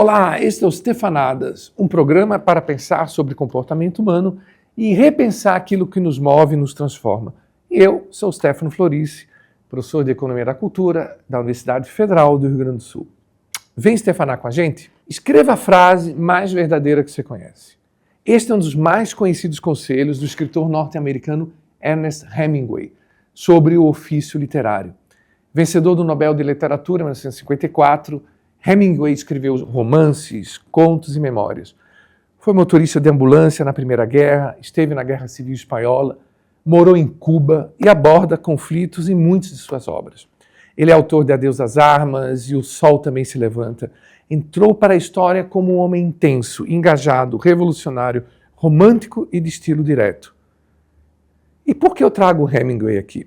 Olá, este é o Stefanadas, um programa para pensar sobre comportamento humano e repensar aquilo que nos move e nos transforma. Eu sou Stefano Florice, professor de Economia da Cultura da Universidade Federal do Rio Grande do Sul. Vem Stefanar com a gente? Escreva a frase mais verdadeira que você conhece. Este é um dos mais conhecidos conselhos do escritor norte-americano Ernest Hemingway sobre o ofício literário. Vencedor do Nobel de Literatura em 1954, Hemingway escreveu romances, contos e memórias. Foi motorista de ambulância na Primeira Guerra, esteve na Guerra Civil Espanhola, morou em Cuba e aborda conflitos em muitas de suas obras. Ele é autor de Adeus às Armas e O Sol Também Se Levanta. Entrou para a história como um homem intenso, engajado, revolucionário, romântico e de estilo direto. E por que eu trago Hemingway aqui?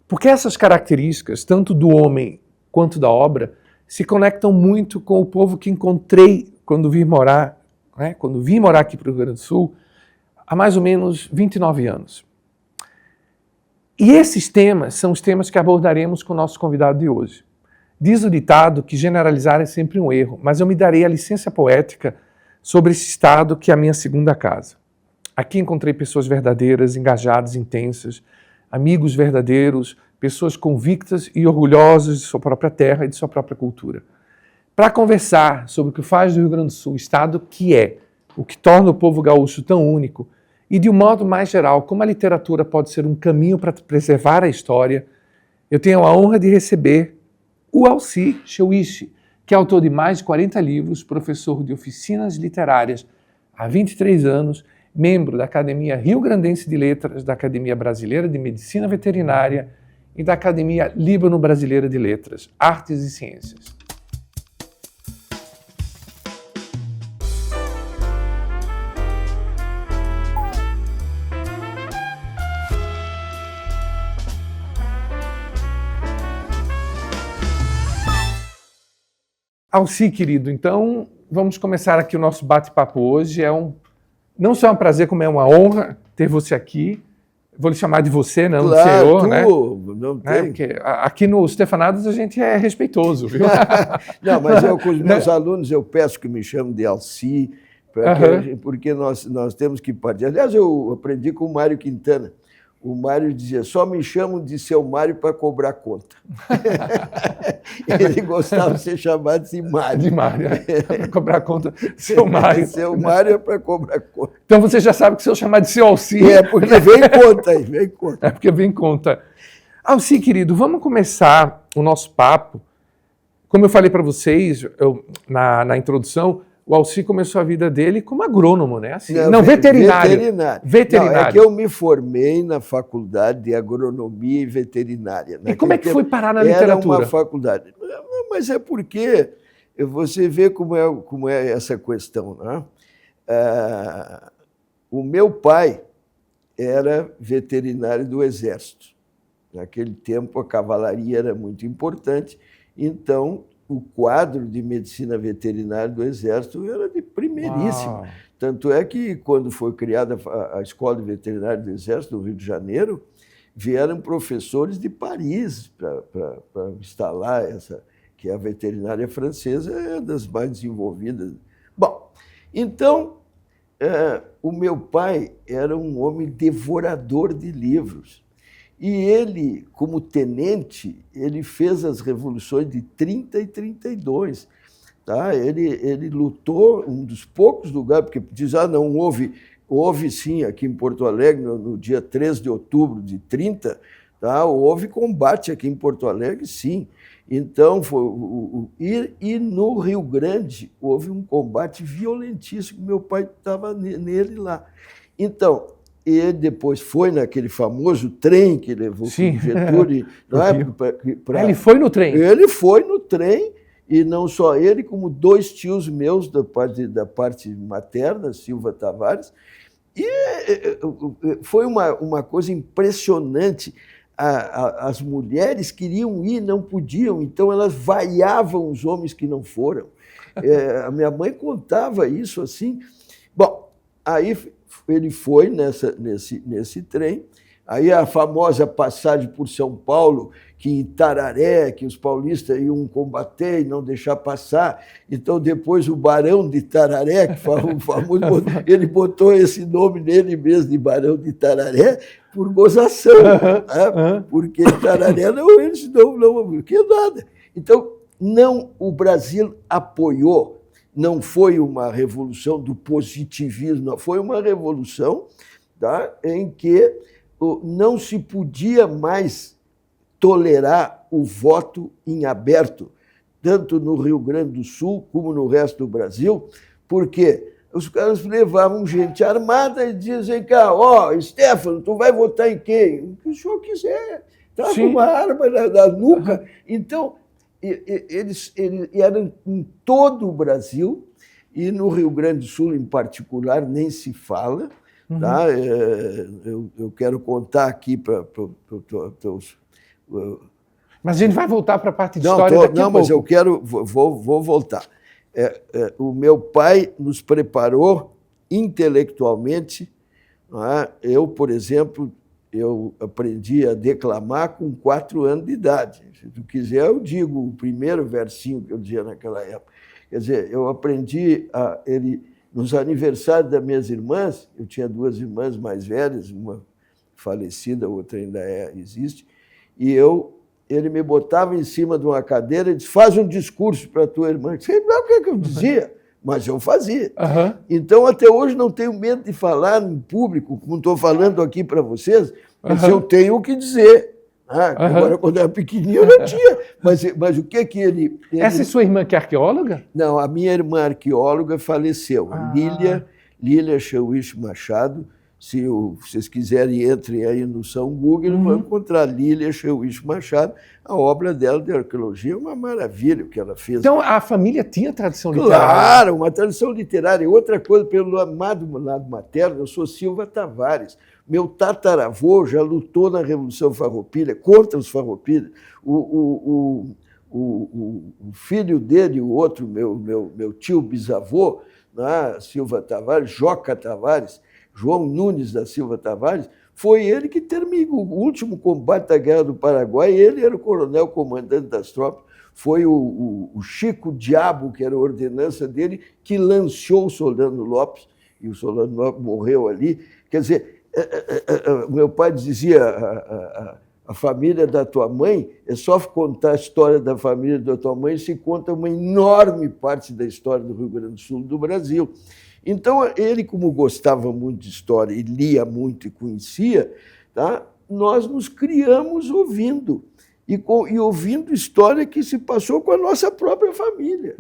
Porque essas características, tanto do homem quanto da obra, se conectam muito com o povo que encontrei quando vim morar aqui para o Rio Grande do Sul, há mais ou menos 29 anos. E esses temas são os temas que abordaremos com o nosso convidado de hoje. Diz o ditado que generalizar é sempre um erro, mas eu me darei a licença poética sobre esse estado que é a minha segunda casa. Aqui encontrei pessoas verdadeiras, engajadas, intensas, amigos verdadeiros, pessoas convictas e orgulhosas de sua própria terra e de sua própria cultura. Para conversar sobre o que faz do Rio Grande do Sul o estado que é, o que torna o povo gaúcho tão único e, de um modo mais geral, como a literatura pode ser um caminho para preservar a história, eu tenho a honra de receber o Alci Cheuiche, que é autor de mais de 40 livros, professor de oficinas literárias há 23 anos, membro da Academia Rio-Grandense de Letras, da Academia Brasileira de Medicina Veterinária e da Academia Líbano-Brasileira de Letras, Artes e Ciências. Alci, querido, então vamos começar aqui o nosso bate-papo hoje. Não só é um prazer, como é uma honra ter você aqui. Vou lhe chamar de você, não de senhor, né? Não tem. Porque aqui no Stefanadas a gente é respeitoso, viu? Não, mas com os meus alunos eu peço que me chamem de Alci, porque nós temos que partir. Aliás, eu aprendi com o Mário Quintana. O Mário dizia, só me chamam de seu Mário para cobrar conta. Ele gostava de ser chamado de Mário. De Mário, para cobrar conta, seu Mário. Seu Mário é para cobrar conta. Então você já sabe que se eu chamar de seu Alci... É, porque vem conta aí, vem conta. É porque vem conta. Alci, querido, vamos começar o nosso papo. Como eu falei para vocês na introdução, o Alci começou a vida dele como agrônomo, né? Assim, veterinário. Veterinário. Não, é que eu me formei na faculdade de agronomia e veterinária. E como é que foi parar na literatura? Era uma faculdade. Mas é porque você vê como é essa questão, né? O meu pai era veterinário do Exército. Naquele tempo a cavalaria era muito importante, então o quadro de medicina veterinária do Exército era de primeiríssima. Uau. Tanto é que, quando foi criada a Escola de Veterinária do Exército do Rio de Janeiro, vieram professores de Paris para instalar essa, que a veterinária francesa é das mais desenvolvidas. Bom, então, o meu pai era um homem devorador de livros. E ele, como tenente, ele fez as revoluções de 30 e 32. Tá? Ele lutou um dos poucos lugares, porque diz, não, houve sim, aqui em Porto Alegre, no dia 3 de outubro de 30, tá? Houve combate aqui em Porto Alegre, sim. Então, e no Rio Grande, houve um combate violentíssimo, meu pai estava nele lá. Então, e depois foi naquele famoso trem que levou o Getúlio. Ele foi no trem? Ele foi no trem, e não só ele, como dois tios meus da parte materna, Silva Tavares. E foi uma coisa impressionante. As mulheres queriam ir, não podiam, então elas vaiavam os homens que não foram. A minha mãe contava isso assim. Bom, aí ele foi nesse trem, aí a famosa passagem por São Paulo, que Itararé, que os paulistas iam combater e não deixar passar. Então, depois, o Barão de Itararé, que foi o famoso, ele botou esse nome nele mesmo, de Barão de Itararé, por gozação, né? Porque Itararé não, eles não que nada. Então, não, o Brasil apoiou, não foi uma revolução do positivismo, não, foi uma revolução, tá, em que não se podia mais tolerar o voto em aberto, tanto no Rio Grande do Sul como no resto do Brasil, porque os caras levavam gente armada e diziam, cá, Stefano, tu vai votar em quem? O que o senhor quiser. Estava uma arma na nuca. Então, eles eram em todo o Brasil, e no Rio Grande do Sul, em particular, nem se fala. Tá? Eu quero contar aqui para os... Mas a gente vai voltar para a parte de história daqui a pouco. Não, mas eu quero... Vou voltar. O meu pai nos preparou intelectualmente. Eu, por exemplo, eu aprendi a declamar com 4 anos de idade. Se tu quiser, eu digo o primeiro versinho que eu dizia naquela época. Quer dizer, eu aprendi nos aniversários das minhas irmãs. Eu tinha 2 irmãs mais velhas, uma falecida, a outra ainda existe, e ele me botava em cima de uma cadeira e disse, faz um discurso para a tua irmã. Eu sei lá o que eu dizia, mas eu fazia. Então, até hoje, não tenho medo de falar em público, como estou falando aqui para vocês, mas eu tenho o que dizer. Agora, quando eu era pequenininho, eu não tinha. Mas o que ele... Essa é sua irmã que é arqueóloga? Não, a minha irmã arqueóloga faleceu. Lília Chauíche Machado. Se vocês quiserem, entrem aí no São Google, vão encontrar Lília Chauíche Machado. A obra dela de arqueologia é uma maravilha, o que ela fez. Então, a família tinha tradição literária? Claro, uma tradição literária. Outra coisa, pelo amado lado materno, eu sou Silva Tavares. Meu tataravô já lutou na Revolução Farroupilha, contra os farroupilhas. O filho dele, o outro, meu tio bisavô, Silva Tavares, Joca Tavares, João Nunes da Silva Tavares, foi ele que terminou o último combate da Guerra do Paraguai. Ele era o coronel comandante das tropas. Foi o Chico Diabo, que era a ordenança dele, que lançou o Solano Lopes, e o Solano Lopes morreu ali. Quer dizer, meu pai dizia, a família da tua mãe, é só contar a história da família da tua mãe, se conta uma enorme parte da história do Rio Grande do Sul e do Brasil. Então, ele, como gostava muito de história e lia muito e conhecia, tá? Nós nos criamos ouvindo. E ouvindo história que se passou com a nossa própria família.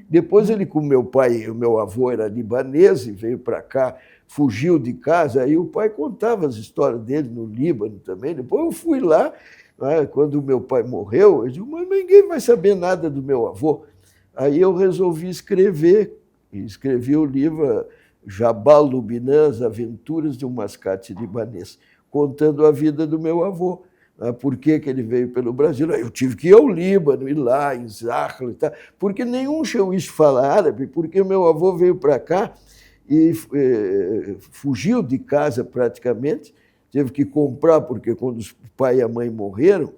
Depois ele, com meu pai, o meu avô era libanês e veio para cá, fugiu de casa, aí o pai contava as histórias dele no Líbano também. Depois eu fui lá, quando o meu pai morreu, eu disse, mas ninguém vai saber nada do meu avô. Aí eu resolvi escrever, e escrevi o livro Jabal Lubinã, As Aventuras de um Mascate Libanês, contando a vida do meu avô. Por que ele veio pelo Brasil? Eu tive que ir ao Líbano, ir lá, em Zahla e tal, porque nenhum chauíche fala árabe, porque meu avô veio para cá e fugiu de casa praticamente, teve que comprar, porque quando o pai e a mãe morreram,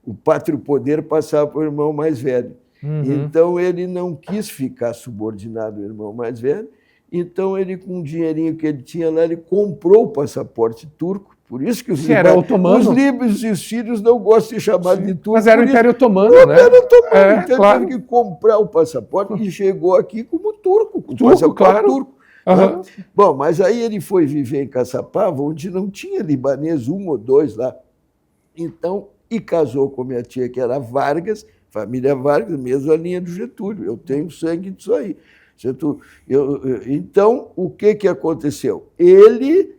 o pátrio poder passava para o irmão mais velho. Então, ele não quis ficar subordinado ao irmão mais velho, então ele, com o dinheirinho que ele tinha lá, ele comprou o passaporte turco. Por isso que os líbios e os sírios não gostam de ser chamados de turco. Mas era o Império Otomano, né? Era otomano, então claro. Ele teve que comprar o passaporte e chegou aqui como turco, com o passaporte turco. Né? Bom, mas aí ele foi viver em Caçapava, onde não tinha libanês, 1 ou 2 lá. Então, e casou com minha tia, que era Vargas, família Vargas, mesmo a linha do Getúlio. Eu tenho sangue disso aí. Então, o que aconteceu? Ele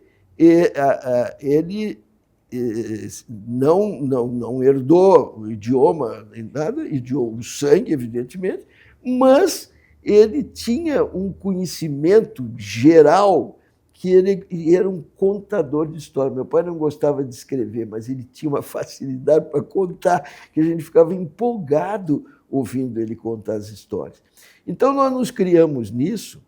não herdou o idioma, nem nada, o sangue, evidentemente, mas ele tinha um conhecimento geral, que ele era um contador de história. Meu pai não gostava de escrever, mas ele tinha uma facilidade para contar, que a gente ficava empolgado ouvindo ele contar as histórias. Então, nós nos criamos nisso.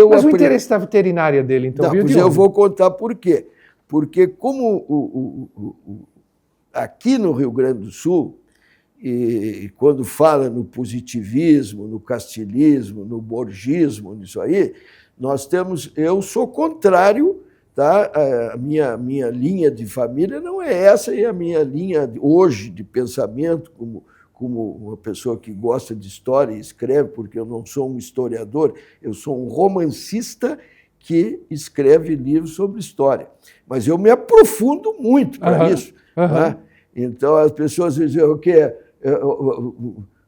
Mas o interesse da veterinária dele, então, eu vou contar por quê. Porque como aqui no Rio Grande do Sul, e quando fala no positivismo, no castilhismo, no borgismo, nisso aí, nós temos... Eu sou contrário, tá? A minha linha de família não é essa, e a minha linha hoje de pensamento, como uma pessoa que gosta de história e escreve, porque eu não sou um historiador, eu sou um romancista que escreve livros sobre história. Mas eu me aprofundo muito para isso. Tá? Então, as pessoas dizem o quê?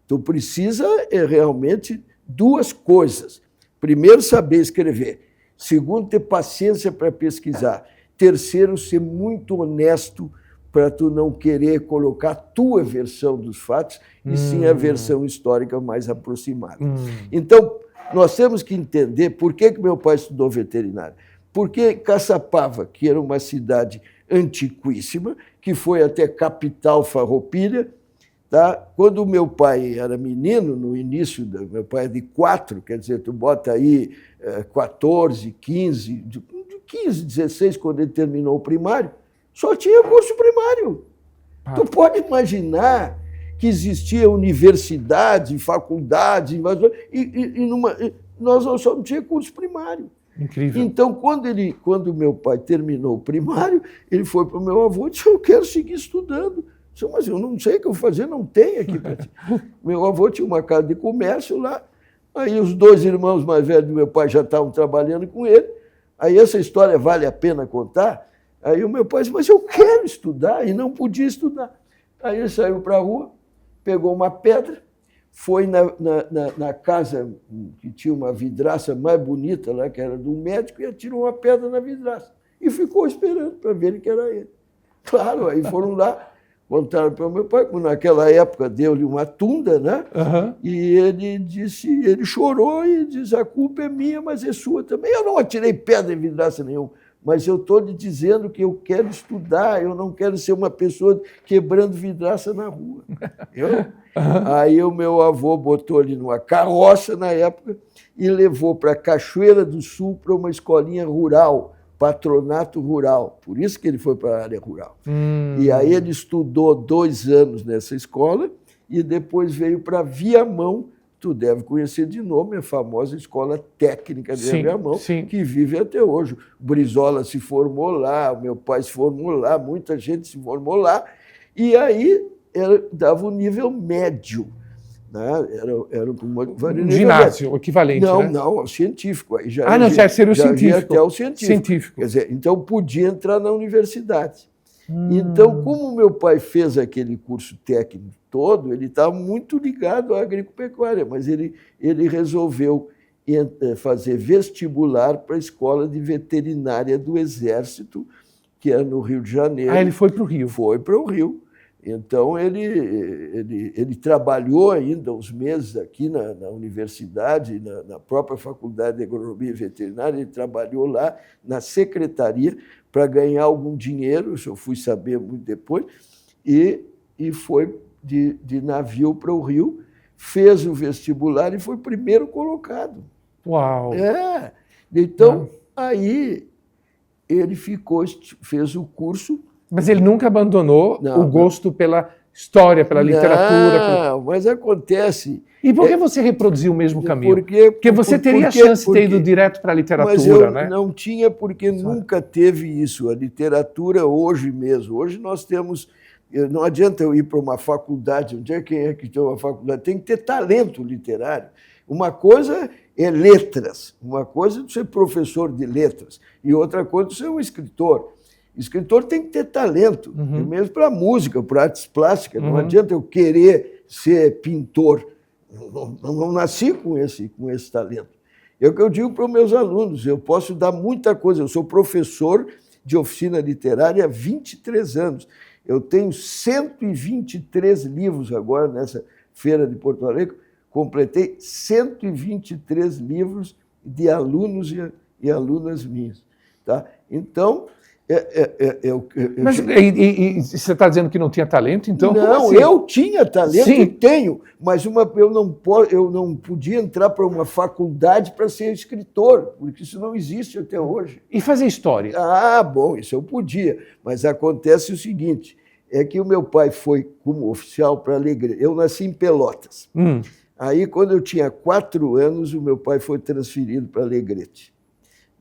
Tu precisa realmente duas coisas. Primeiro, saber escrever. Segundo, ter paciência para pesquisar. Terceiro, ser muito honesto para tu não querer colocar a tua versão dos fatos, e sim a versão histórica mais aproximada. Então, nós temos que entender por que meu pai estudou veterinária. Porque Caçapava, que era uma cidade antiquíssima, que foi até capital farroupilha, tá? Quando o meu pai era menino, no início, meu pai é de 4, quer dizer, tu bota aí 14, 15, 16, quando ele terminou o primário, só tinha curso primário. Tu pode imaginar que existia universidade, faculdade, nós só não tinha curso primário. Incrível. Então, quando meu pai terminou o primário, ele foi para o meu avô e disse: eu quero seguir estudando. Eu disse: mas eu não sei o que eu vou fazer, não tem aqui para ti. Meu avô tinha uma casa de comércio lá, aí os 2 irmãos mais velhos do meu pai já estavam trabalhando com ele. Aí essa história vale a pena contar. Aí o meu pai disse: mas eu quero estudar, e não podia estudar. Aí ele saiu para a rua, pegou uma pedra, foi na casa que tinha uma vidraça mais bonita lá, que era de um médico, e atirou uma pedra na vidraça. E ficou esperando para ver que era ele. Claro, aí foram lá, contaram para o meu pai, como naquela época deu-lhe uma tunda, né? E ele chorou e disse: a culpa é minha, mas é sua também. Eu não atirei pedra em vidraça nenhuma, mas eu estou lhe dizendo que eu quero estudar, eu não quero ser uma pessoa quebrando vidraça na rua. Aí o meu avô botou ele numa carroça na época e levou para Cachoeira do Sul, para uma escolinha rural, patronato rural. Por isso que ele foi para a área rural. E aí ele estudou 2 anos nessa escola e depois veio para Viamão. Tu deve conhecer de nome a famosa Escola Técnica de Viamão, que vive até hoje. O Brizola se formou lá, o meu pai se formou lá, muita gente se formou lá. E aí dava o nível médio. Né? Era um ginásio, o equivalente. Não, né? não, o científico. Aí seria o científico. Até o científico. Quer dizer, então podia entrar na universidade. Então, como meu pai fez aquele curso técnico todo, ele estava muito ligado à agropecuária, mas ele resolveu fazer vestibular para a Escola de Veterinária do Exército, que é no Rio de Janeiro. Ah, ele foi para o Rio. Foi para o Rio. Então, ele trabalhou ainda uns meses aqui na universidade, na própria Faculdade de Agronomia e Veterinária, ele trabalhou lá na secretaria para ganhar algum dinheiro, isso eu fui saber muito depois, e foi de navio para o Rio, fez o vestibular e foi primeiro colocado. Uau! Então, aí ele fez o curso. Mas ele nunca abandonou o gosto pela história, pela literatura. Não, mas acontece... E por que você reproduziu o mesmo caminho? Porque você teria a chance de ter ido direto para a literatura, mas eu né? Não tinha, porque nunca teve isso. A literatura hoje mesmo. Hoje nós temos... Não adianta eu ir para uma faculdade. Onde quem é que tem uma faculdade? Tem que ter talento literário. Uma coisa é letras. Uma coisa é ser professor de letras. E outra coisa é ser um escritor. Escritor tem que ter talento, mesmo para música, para artes plásticas. Não adianta eu querer ser pintor. Não nasci com esse talento. É o que eu digo para os meus alunos, eu posso dar muita coisa. Eu sou professor de oficina literária há 23 anos. Eu tenho 123 livros agora, nessa feira de Porto Alegre. Completei 123 livros de alunos e alunas minhas. Tá? Então... Mas você está dizendo que não tinha talento, então? Não, assim? Eu tinha talento Sim. E tenho, mas eu não podia entrar para uma faculdade para ser escritor, porque isso não existe até hoje. E fazer história? Bom, isso eu podia, mas acontece o seguinte, é que o meu pai foi como oficial para Alegrete. Eu nasci em Pelotas. Aí, quando eu tinha 4 anos, o meu pai foi transferido para Alegrete.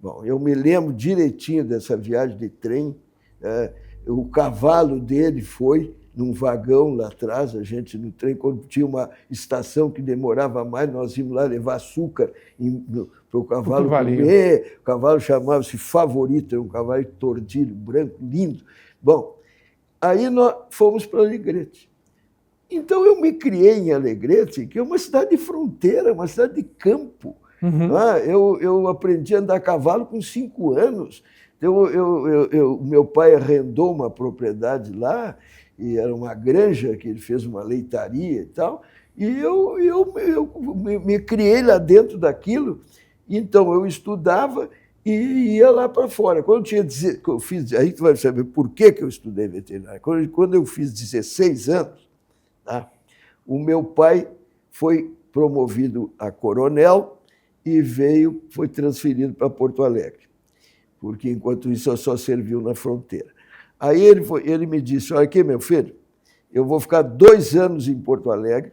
Bom, eu me lembro direitinho dessa viagem de trem. O cavalo dele foi num vagão lá atrás, a gente no trem, quando tinha uma estação que demorava mais, nós íamos lá levar açúcar para o cavalo comer. O cavalo chamava-se Favorito, era um cavalo de tordilho, branco, lindo. Bom, aí nós fomos para Alegrete. Então eu me criei em Alegrete, que é uma cidade de fronteira, uma cidade de campo. Eu aprendi a andar a cavalo com 5 anos. Meu pai arrendou uma propriedade lá, e era uma granja que ele fez uma leitaria e tal, e eu me criei lá dentro daquilo. Então eu estudava e ia lá para fora. Quando eu fiz, aí tu vai saber por que eu estudei veterinária. Quando eu fiz 16 anos, tá, o meu pai foi promovido a coronel e foi transferido para Porto Alegre, porque enquanto isso eu só serviu na fronteira. Aí ele me disse, olha aqui, meu filho, eu vou ficar 2 anos em Porto Alegre,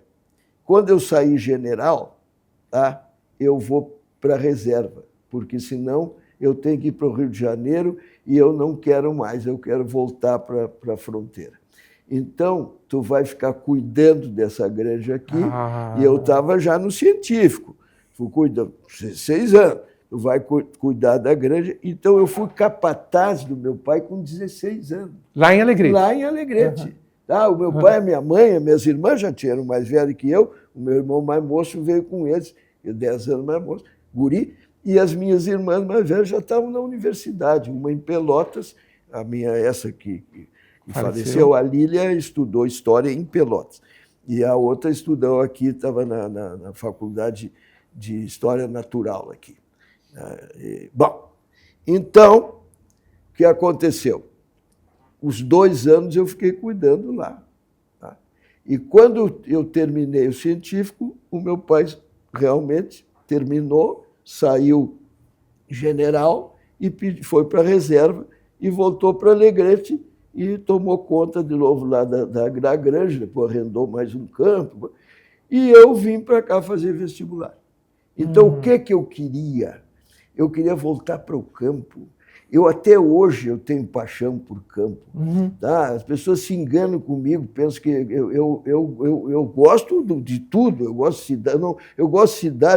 quando eu sair general, tá, eu vou para a reserva, porque senão eu tenho que ir para o Rio de Janeiro e eu não quero mais, eu quero voltar para a fronteira. Então, tu vai ficar cuidando dessa granja aqui, e eu estava já no científico, fui cuidando, 16 anos, tu vai cuidar da granja. Então, eu fui capataz do meu pai com 16 anos. Lá em Alegrete? Lá em Alegrete. Tá? O meu pai, a minha mãe, as minhas irmãs já eram mais velhas que eu, o meu irmão mais moço veio com eles, 10 anos mais moço, guri, e as minhas irmãs mais velhas já estavam na universidade, uma em Pelotas, a minha, essa que faleceu, a Lília, estudou História em Pelotas, e a outra estudou aqui, estava na Faculdade de História Natural aqui. Bom, então, o que aconteceu? Os 2 anos eu fiquei cuidando lá. Tá? E quando eu terminei o científico, o meu pai realmente terminou, saiu general e foi para a reserva e voltou para Alegrete e tomou conta de novo lá da granja, depois arrendou mais um campo. E eu vim para cá fazer vestibular. Então, o que eu queria? Eu queria voltar para o campo. Até hoje eu tenho paixão por campo. Tá? As pessoas se enganam comigo, pensam que eu gosto de tudo. Eu gosto de cidade, eu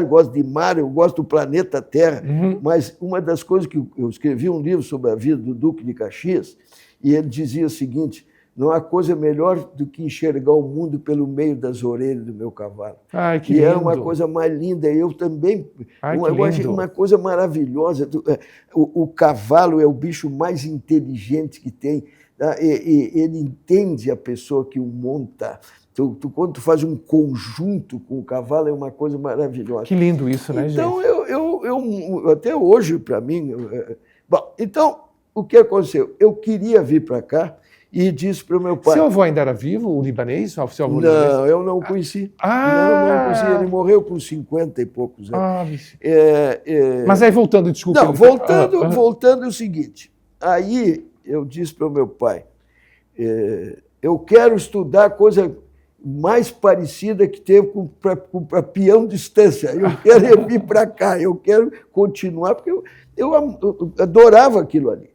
gosto de mar, eu gosto do planeta Terra. Mas uma das coisas que eu escrevi um livro sobre a vida do Duque de Caxias, e ele dizia o seguinte: não há coisa melhor do que enxergar o mundo pelo meio das orelhas do meu cavalo. Ai, que e lindo. Era uma coisa mais linda. Eu também, eu achei uma coisa maravilhosa. O cavalo é o bicho mais inteligente que tem. Tá? Ele entende a pessoa que o monta. Quando tu faz um conjunto com o cavalo, é uma coisa maravilhosa. Que lindo isso, né, gente? Então, eu até hoje, para mim... Bom, então, o que aconteceu? Eu queria vir para cá, e disse para o meu pai... Seu avô ainda era vivo, o libanês? Seu avô não, libanês? eu não o conheci. Não conheci. Ele morreu com 50 e poucos anos. Mas aí voltando, desculpa. Não, voltando é o seguinte. Aí eu disse para o meu pai, eu quero estudar coisa mais parecida que teve para peão de estância. Eu quero vir para cá, eu quero continuar, porque eu adorava aquilo ali.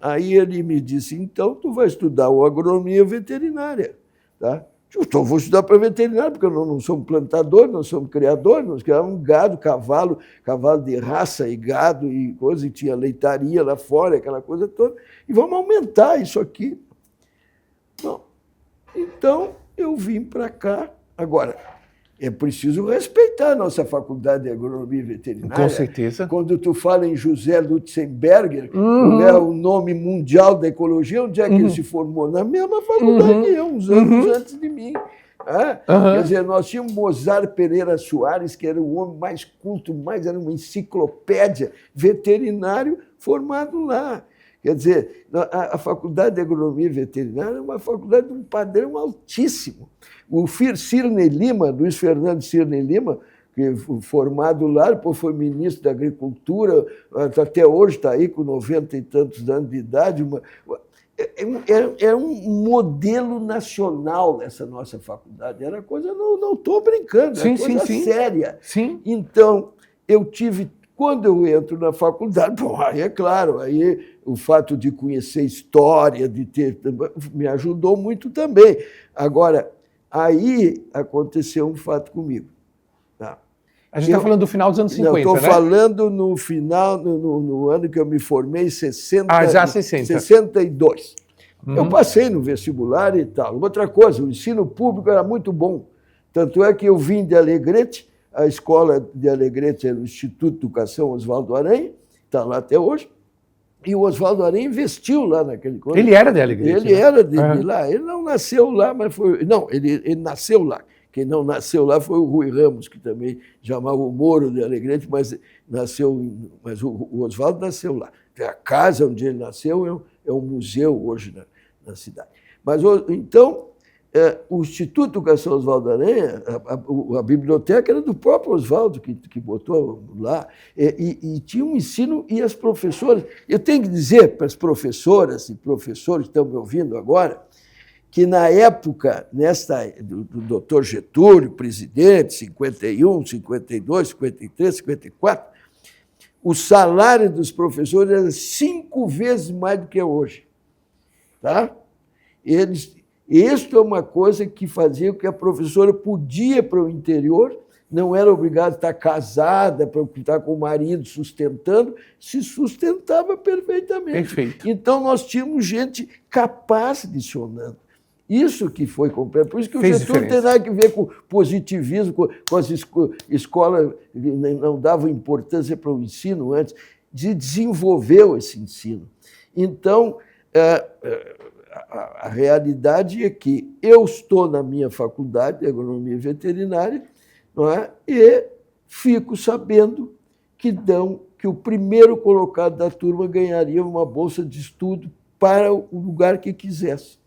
Aí ele me disse, então tu vai estudar o agronomia veterinária. Tá? Então vou estudar para veterinário, porque nós não somos plantadores, nós somos criadores, nós criávamos gado, cavalo de raça e gado e coisa, e tinha leitaria lá fora, aquela coisa toda, e vamos aumentar isso aqui. Bom, então eu vim para cá. Agora, é preciso respeitar a nossa faculdade de agronomia e veterinária. Com certeza. Quando tu fala em José Lutzenberger, é o nome mundial da ecologia, onde é que ele se formou? Na mesma faculdade que eu, uns anos antes de mim. Quer dizer, nós tínhamos Mozart Pereira Soares, que era o homem mais culto, era uma enciclopédia, veterinário formado lá. Quer dizer, a Faculdade de Agronomia e Veterinária é uma faculdade de um padrão altíssimo. O Cirne Lima, Luiz Fernando Cirne Lima, que formado lá, depois foi ministro da Agricultura, até hoje está aí com 90 e tantos anos de idade. Era um modelo nacional essa nossa faculdade. Era coisa, não estou brincando, era coisa séria. Sim. Então, eu tive, quando eu entro na faculdade, bom, aí é claro, aí o fato de conhecer história, me ajudou muito também. Agora, aí aconteceu um fato comigo. Tá? A gente está falando do final dos anos 50, estou falando no final, no ano que eu me formei, 60, já 60. 62. Eu passei no vestibular e tal. Outra coisa, o ensino público era muito bom. Tanto é que eu vim de Alegrete, a escola de Alegrete era o Instituto de Educação Oswaldo Aranha, está lá até hoje, e o Oswaldo Aranha investiu lá naquele colégio. Ele era de Alegrete. Ele era de lá. Ele não nasceu lá, mas foi... Não, ele nasceu lá. Quem não nasceu lá foi o Rui Ramos, que também chamava o Moro de Alegrete, mas o Oswaldo nasceu lá. A casa onde ele nasceu é um museu hoje na cidade. Mas, então, o Instituto de Educação Oswaldo Aranha, a biblioteca era do próprio Oswaldo, que botou lá, e tinha um ensino, e as professoras... Eu tenho que dizer para as professoras e professores que estão me ouvindo agora, que na época, do doutor Getúlio, presidente, 51, 52, 53, 54, o salário dos professores era 5 vezes mais do que é hoje. Tá? Isto é uma coisa que fazia com que a professora podia ir para o interior, não era obrigada a estar casada, para estar com o marido sustentando, se sustentava perfeitamente. Perfeito. Então, nós tínhamos gente capaz lecionando. Isso que foi completo. Por isso que o Getúlio não tem nada a ver com positivismo, com as escolas que não davam importância para o ensino antes, desenvolveu esse ensino. Então, a realidade é que eu estou na minha faculdade de agronomia veterinária, não é? E fico sabendo que o primeiro colocado da turma ganharia uma bolsa de estudo para o lugar que quisesse.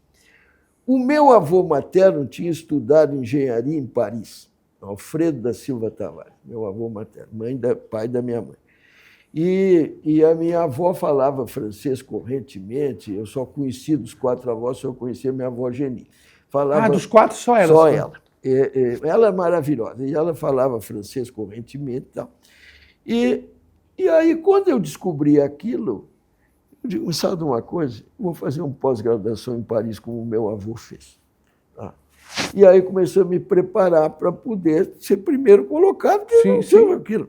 O meu avô materno tinha estudado engenharia em Paris, Alfredo da Silva Tavares, meu avô materno, pai da minha mãe. E a minha avó falava francês correntemente, eu só conhecia dos 4 avós, só conhecia minha avó Geni. Dos 4 só ela? Só ela. Ela é maravilhosa, e ela falava francês correntemente e tal. E aí, quando eu descobri aquilo, eu digo, sabe de uma coisa? Vou fazer uma pós-graduação em Paris, como o meu avô fez. Tá? E aí comecei a me preparar para poder ser primeiro colocado, porque não sei aquilo.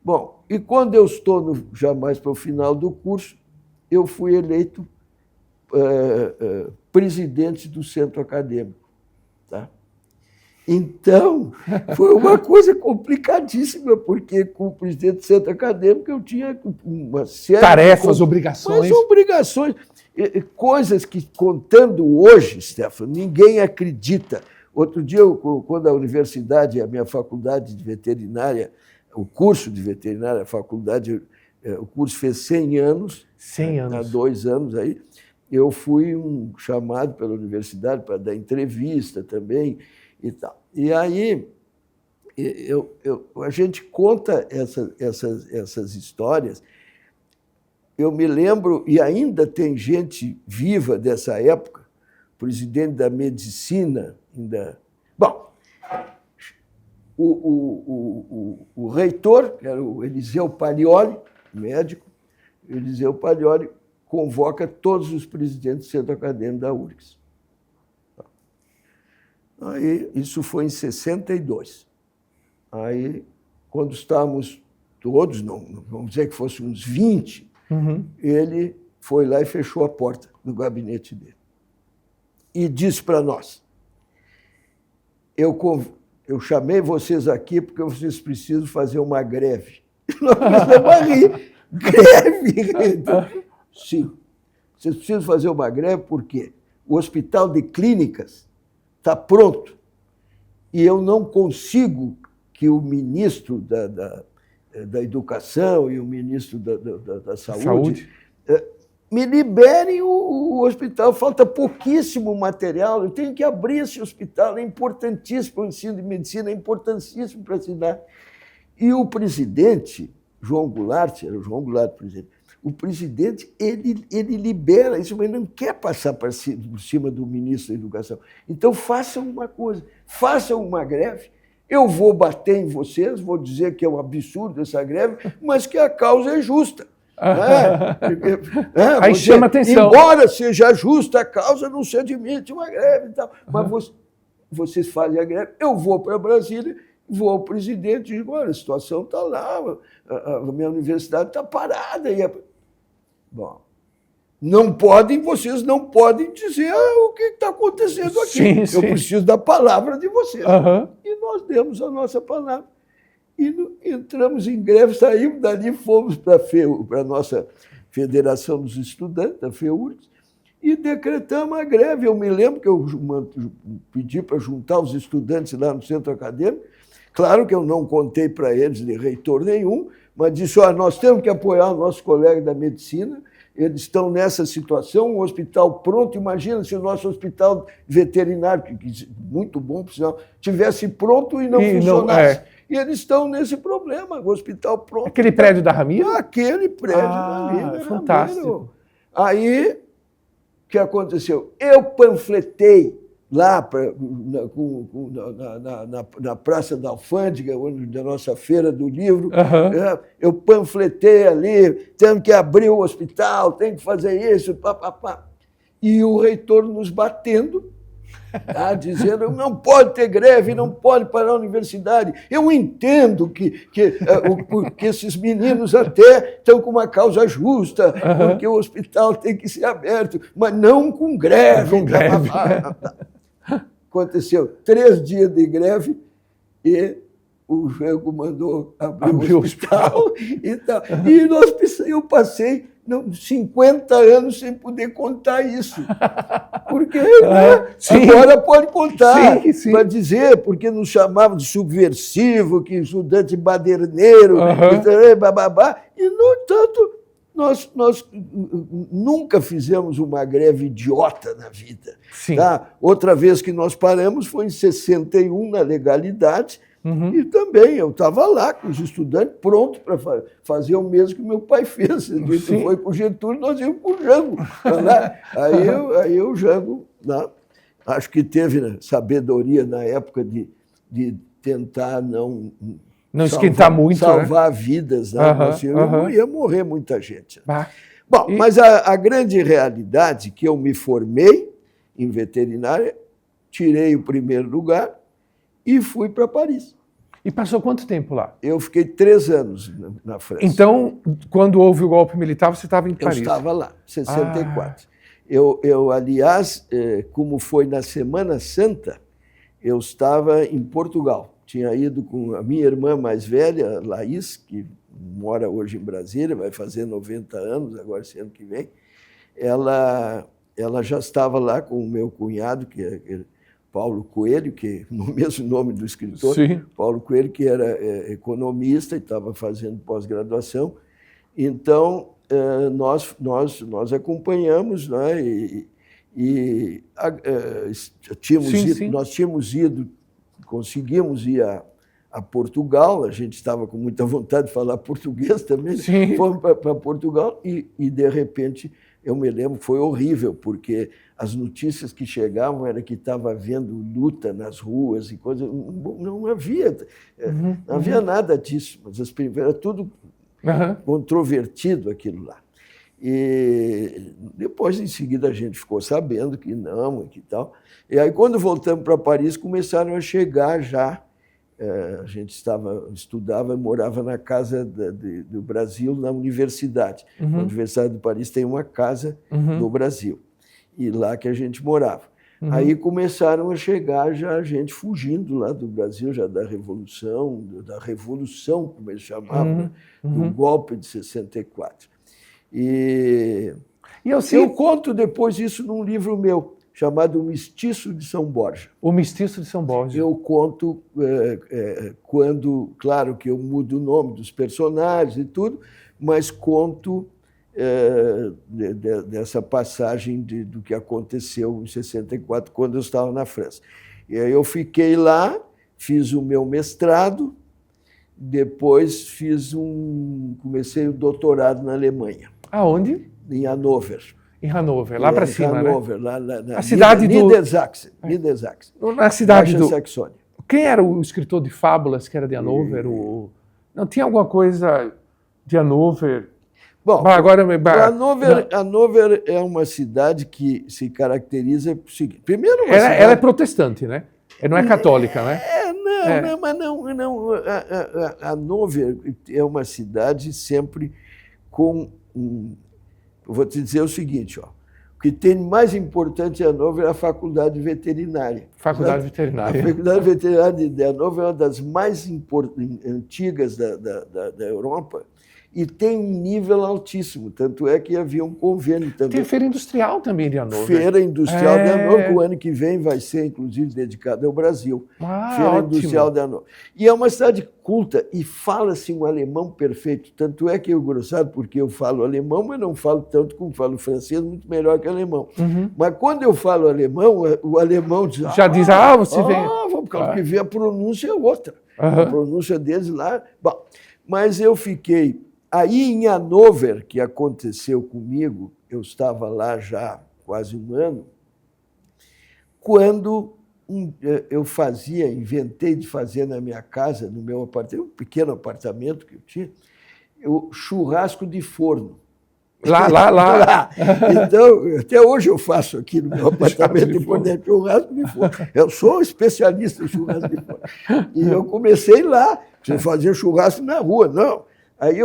Bom, e quando eu estou já mais para o final do curso, eu fui eleito presidente do centro acadêmico. Tá? Então, foi uma coisa complicadíssima, porque com o presidente do centro acadêmico eu tinha uma série tarefas, obrigações. Mas obrigações, coisas que, contando hoje, Stefano, ninguém acredita. Outro dia, quando a universidade, a minha faculdade de veterinária, o curso de veterinária, a faculdade, o curso fez 100 anos. 100 anos. Há 2 anos aí. Eu fui chamado pela universidade para dar entrevista também e tal. E aí a gente conta essas histórias. Eu me lembro, e ainda tem gente viva dessa época, presidente da medicina, ainda. Bom, o reitor, que era o Eliseu Paglioli, médico, Eliseu Paglioli convoca todos os presidentes do centro acadêmico da URGS. Aí, isso foi em 62. Aí, quando estávamos todos, não vamos dizer que fosse uns 20, ele foi lá e fechou a porta do gabinete dele. E disse para nós, eu chamei vocês aqui porque vocês precisam fazer uma greve. Nós começamos a rir. Greve? Sim. Vocês precisam fazer uma greve porque o hospital de clínicas está pronto e eu não consigo que o ministro da Educação e o ministro da Saúde me liberem o hospital. Falta pouquíssimo material, eu tenho que abrir esse hospital, é importantíssimo para o ensino de medicina, é importantíssimo para a cidade. E o presidente, João Goulart, era o João Goulart presidente, o presidente ele libera isso, mas não quer passar por cima do ministro da Educação. Então, façam uma coisa, façam uma greve. Eu vou bater em vocês, vou dizer que é um absurdo essa greve, mas que a causa é justa. Aí chama atenção. Embora seja justa a causa, não se admite uma greve e tal. Mas vocês fazem a greve, eu vou para Brasília, vou ao presidente e digo, olha, a situação está lá, a minha universidade está parada. Bom, vocês não podem dizer o que está acontecendo aqui. Sim, eu preciso da palavra de vocês. Uhum. E nós demos a nossa palavra. E entramos em greve, saímos dali, fomos para a nossa Federação dos Estudantes, a FEURGS, e decretamos a greve. Eu me lembro que eu pedi para juntar os estudantes lá no centro acadêmico. Claro que eu não contei para eles de reitor nenhum, mas disse, olha, nós temos que apoiar o nosso colega da medicina, eles estão nessa situação, um hospital pronto. Imagina se o nosso hospital veterinário, que muito bom, por sinal, tivesse pronto e não funcionasse. E eles estão nesse problema, o hospital pronto. Aquele prédio da Ramiro? Aquele prédio da Ramiro. Fantástico. Aí, o que aconteceu? Eu panfletei lá na Praça da Alfândega, da nossa feira do livro, eu panfletei ali, temos que abrir o hospital, tem que fazer isso, papapá. E o reitor nos batendo, dizendo não pode ter greve, não pode parar a universidade. Eu entendo que esses meninos até estão com uma causa justa, porque o hospital tem que ser aberto, mas não com greve. Com greve. Aconteceu 3 dias de greve e o Jango mandou abrir o hospital. E eu passei 50 anos sem poder contar isso. Porque agora pode contar, para dizer, porque nos chamavam de subversivo, que estudante baderneiro, bababá. E, no entanto, nós nunca fizemos uma greve idiota na vida. Tá? Outra vez que nós paramos foi em 61, na legalidade, e também eu estava lá com os estudantes prontos para fazer o mesmo que meu pai fez. Ele foi com o Getúlio, nós íamos com o Jango. Aí o Jango, acho que teve sabedoria na época de tentar não esquentar muito, salvar vidas. Não ia morrer muita gente. Bom, mas a grande realidade que eu me formei em veterinária, tirei o primeiro lugar e fui para Paris. E passou quanto tempo lá? Eu fiquei 3 anos na França. Então, quando houve o golpe militar, você estava em Paris? Eu estava lá, 64. Eu, aliás, como foi na Semana Santa, eu estava em Portugal. Tinha ido com a minha irmã mais velha, Laís, que mora hoje em Brasília, vai fazer 90 anos, agora esse ano que vem. Ela já estava lá com o meu cunhado, que é Paulo Coelho, que no mesmo nome do escritor, Paulo Coelho, que era economista e estava fazendo pós-graduação. Então, nós acompanhamos, né, nós tínhamos ido, conseguimos ir a Portugal, a gente estava com muita vontade de falar português também, fomos para Portugal e, de repente, eu me lembro que foi horrível, porque as notícias que chegavam era que estava havendo luta nas ruas e coisas. Não havia nada disso, mas era tudo controvertido aquilo lá. E depois, em seguida, a gente ficou sabendo que não e que tal. E aí, quando voltamos para Paris, começaram a chegar já. A gente estudava e morava na casa do Brasil, na universidade. A Universidade de Paris tem uma casa do Brasil. E lá que a gente morava. Aí começaram a chegar já gente fugindo lá do Brasil, já da Revolução, como eles chamavam, do golpe de 64. E eu conto depois isso num livro meu, chamado O Mestiço de São Borja. O Mestiço de São Borja. Eu conto quando, claro que eu mudo o nome dos personagens e tudo, mas conto dessa passagem do que aconteceu em 64, quando eu estava na França. E aí eu fiquei lá, fiz o meu mestrado, depois comecei o doutorado na Alemanha. Aonde? Em Hannover. Em Hannover, lá para cima, Hannover, né? lá na a cidade Niedersachsen. Niedersachsen. Na cidade Baixa do... Saxônia. Quem era o escritor de fábulas que era de Hannover? Não tinha alguma coisa de Hannover? Bom, agora Hannover é uma cidade que se caracteriza por seguinte. Primeiro, ela é protestante, né? Não é católica, né? Não. Hannover é uma cidade sempre com vou te dizer o seguinte, ó. O que tem mais importante em Hannover é a faculdade veterinária. Faculdade veterinária. A faculdade veterinária de Hannover é uma das mais antigas da Europa e tem um nível altíssimo. Tanto é que havia um convênio também. Tem feira industrial também de Hannover. Feira industrial de Hannover, o ano que vem vai ser, inclusive, dedicado ao Brasil. Feira ótimo. industrial de Hannover. E é uma cidade culta e fala-se um alemão perfeito. Tanto é que eu engraçado porque eu falo alemão, mas não falo tanto como falo francês, muito melhor que alemão. Mas quando eu falo alemão, o alemão diz... Já diz, você vem... Por causa que vê a pronúncia é outra. A pronúncia deles lá... Bom, mas eu fiquei... Aí em Hannover, que aconteceu comigo, eu estava lá já quase um ano, quando eu inventei de fazer na minha casa, no meu apartamento, um pequeno apartamento que eu tinha, o churrasco de forno. Lá. Então, até hoje eu faço aqui no meu apartamento churrasco de forno. Eu sou especialista em churrasco de forno. E eu comecei lá, sem fazer churrasco na rua, não. Aí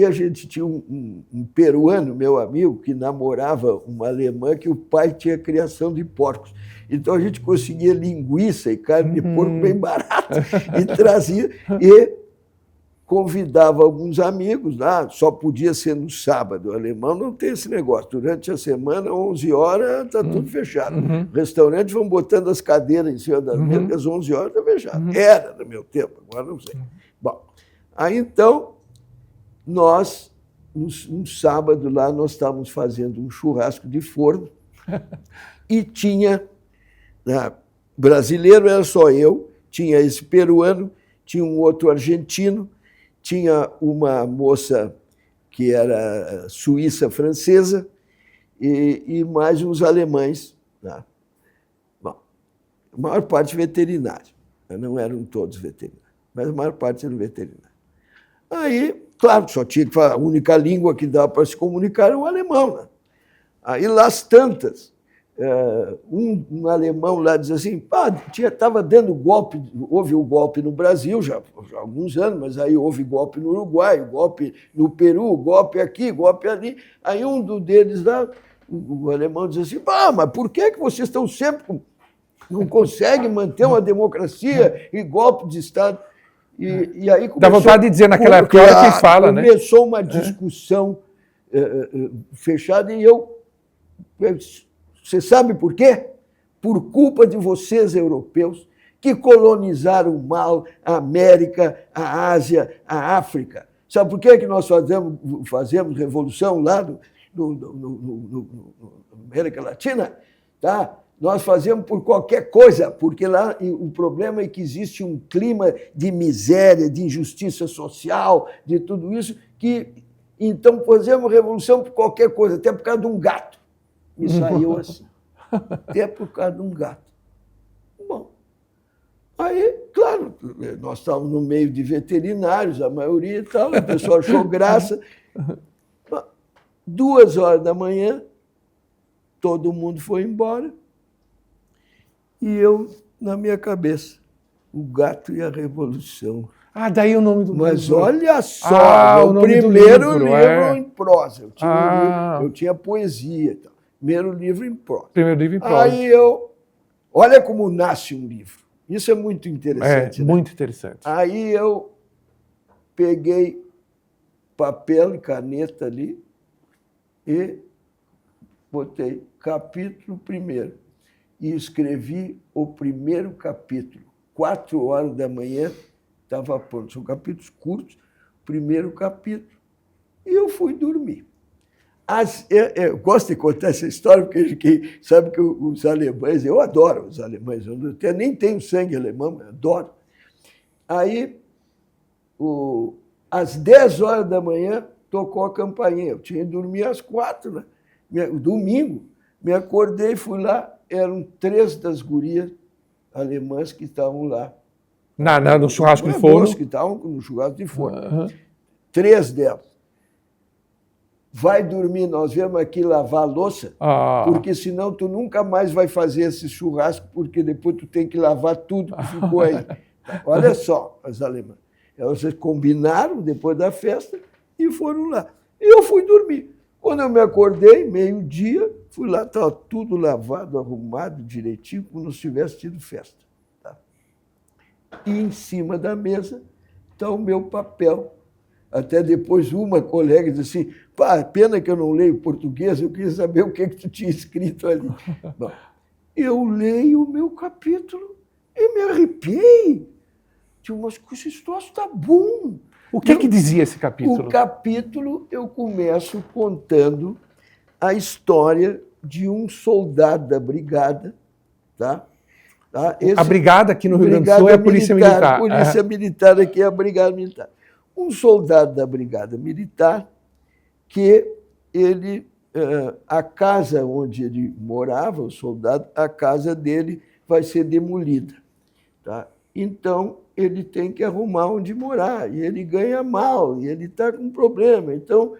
a gente tinha um peruano, meu amigo, que namorava uma alemã que o pai tinha criação de porcos. Então a gente conseguia linguiça e carne de porco bem barata e trazia e convidava alguns amigos lá, só podia ser no sábado. O alemão não tem esse negócio. Durante a semana, 11 horas, está tudo fechado. Restaurantes vão botando as cadeiras em cima das mesas, às 11 horas está fechado. Era no meu tempo, agora não sei. Bom, aí então... Nós, um sábado lá, nós estávamos fazendo um churrasco de forno e tinha, brasileiro era só eu, tinha esse peruano, tinha um outro argentino, tinha uma moça que era suíça-francesa e mais uns alemães. Bom, a maior parte veterinário, não eram todos veterinários, mas a maior parte eram veterinários. Aí, claro, só tinha que falar, a única língua que dava para se comunicar era o alemão. Né? Aí, lá as tantas, um alemão lá diz assim, estava dando golpe, houve o golpe no Brasil já há alguns anos, mas aí houve golpe no Uruguai, golpe no Peru, golpe aqui, golpe ali. Aí um deles lá, o alemão diz assim, mas por que vocês estão sempre, não conseguem manter uma democracia e golpe de Estado? E aí começou, dá vontade de dizer naquela época, olha quem fala, né? Começou uma discussão fechada e você sabe por quê? Por culpa de vocês, europeus, que colonizaram mal a América, a Ásia, a África. Sabe por que nós fazemos revolução lá no América Latina? Tá? Nós fazemos por qualquer coisa, porque lá o problema é que existe um clima de miséria, de injustiça social, de tudo isso, que então fazemos revolução por qualquer coisa, até por causa de um gato. E saiu assim. Até por causa de um gato. Bom, aí, claro, nós estávamos no meio de veterinários, a maioria e tal, o pessoal achou graça. 2 horas da manhã, todo mundo foi embora. E eu, na minha cabeça, o gato e a revolução. Daí o nome do livro. Mas olha só, o primeiro livro em prosa. Eu tinha poesia. Então, primeiro livro em prosa. Primeiro livro em prosa. Aí olha como nasce um livro. Isso é muito interessante. Né? Muito interessante. Aí eu peguei papel e caneta ali e botei capítulo 1. E escrevi o primeiro capítulo. 4 horas da manhã, estava pronto. São capítulos curtos, primeiro capítulo. E eu fui dormir. Eu gosto de contar essa história, porque sabe que os alemães, eu adoro os alemães, eu nem tenho sangue alemão, mas adoro. Aí, às 10 horas da manhã, tocou a campainha. Eu tinha que dormir às 4, né? Domingo. Me acordei, fui lá, eram 3 das gurias alemãs que estavam lá. No churrasco de forno? Que estavam no churrasco de forno. 3 delas. Vai dormir, nós viemos aqui lavar a louça, porque senão tu nunca mais vai fazer esse churrasco, porque depois tu tem que lavar tudo que ficou aí. Olha só, as alemãs. Elas combinaram depois da festa e foram lá. E eu fui dormir. Quando eu me acordei, meio-dia, fui lá, estava tudo lavado, arrumado direitinho, como se tivesse tido festa. Tá? E em cima da mesa está o meu papel. Até depois uma colega disse assim, pá, pena que eu não leio português, eu queria saber o que tu tinha escrito ali. Bom, eu leio o meu capítulo e me arrepiei. Mas esse troço está bom. O que dizia esse capítulo? O capítulo eu começo contando a história de um soldado da brigada. Tá? A brigada aqui no Rio Grande do Sul é a Polícia Militar. A Polícia Militar aqui é a Brigada Militar. Um soldado da Brigada Militar que ele, a casa onde ele morava, o soldado, a casa dele vai ser demolida. Tá? Então, ele tem que arrumar onde morar, e ele ganha mal, e ele está com problema. Então,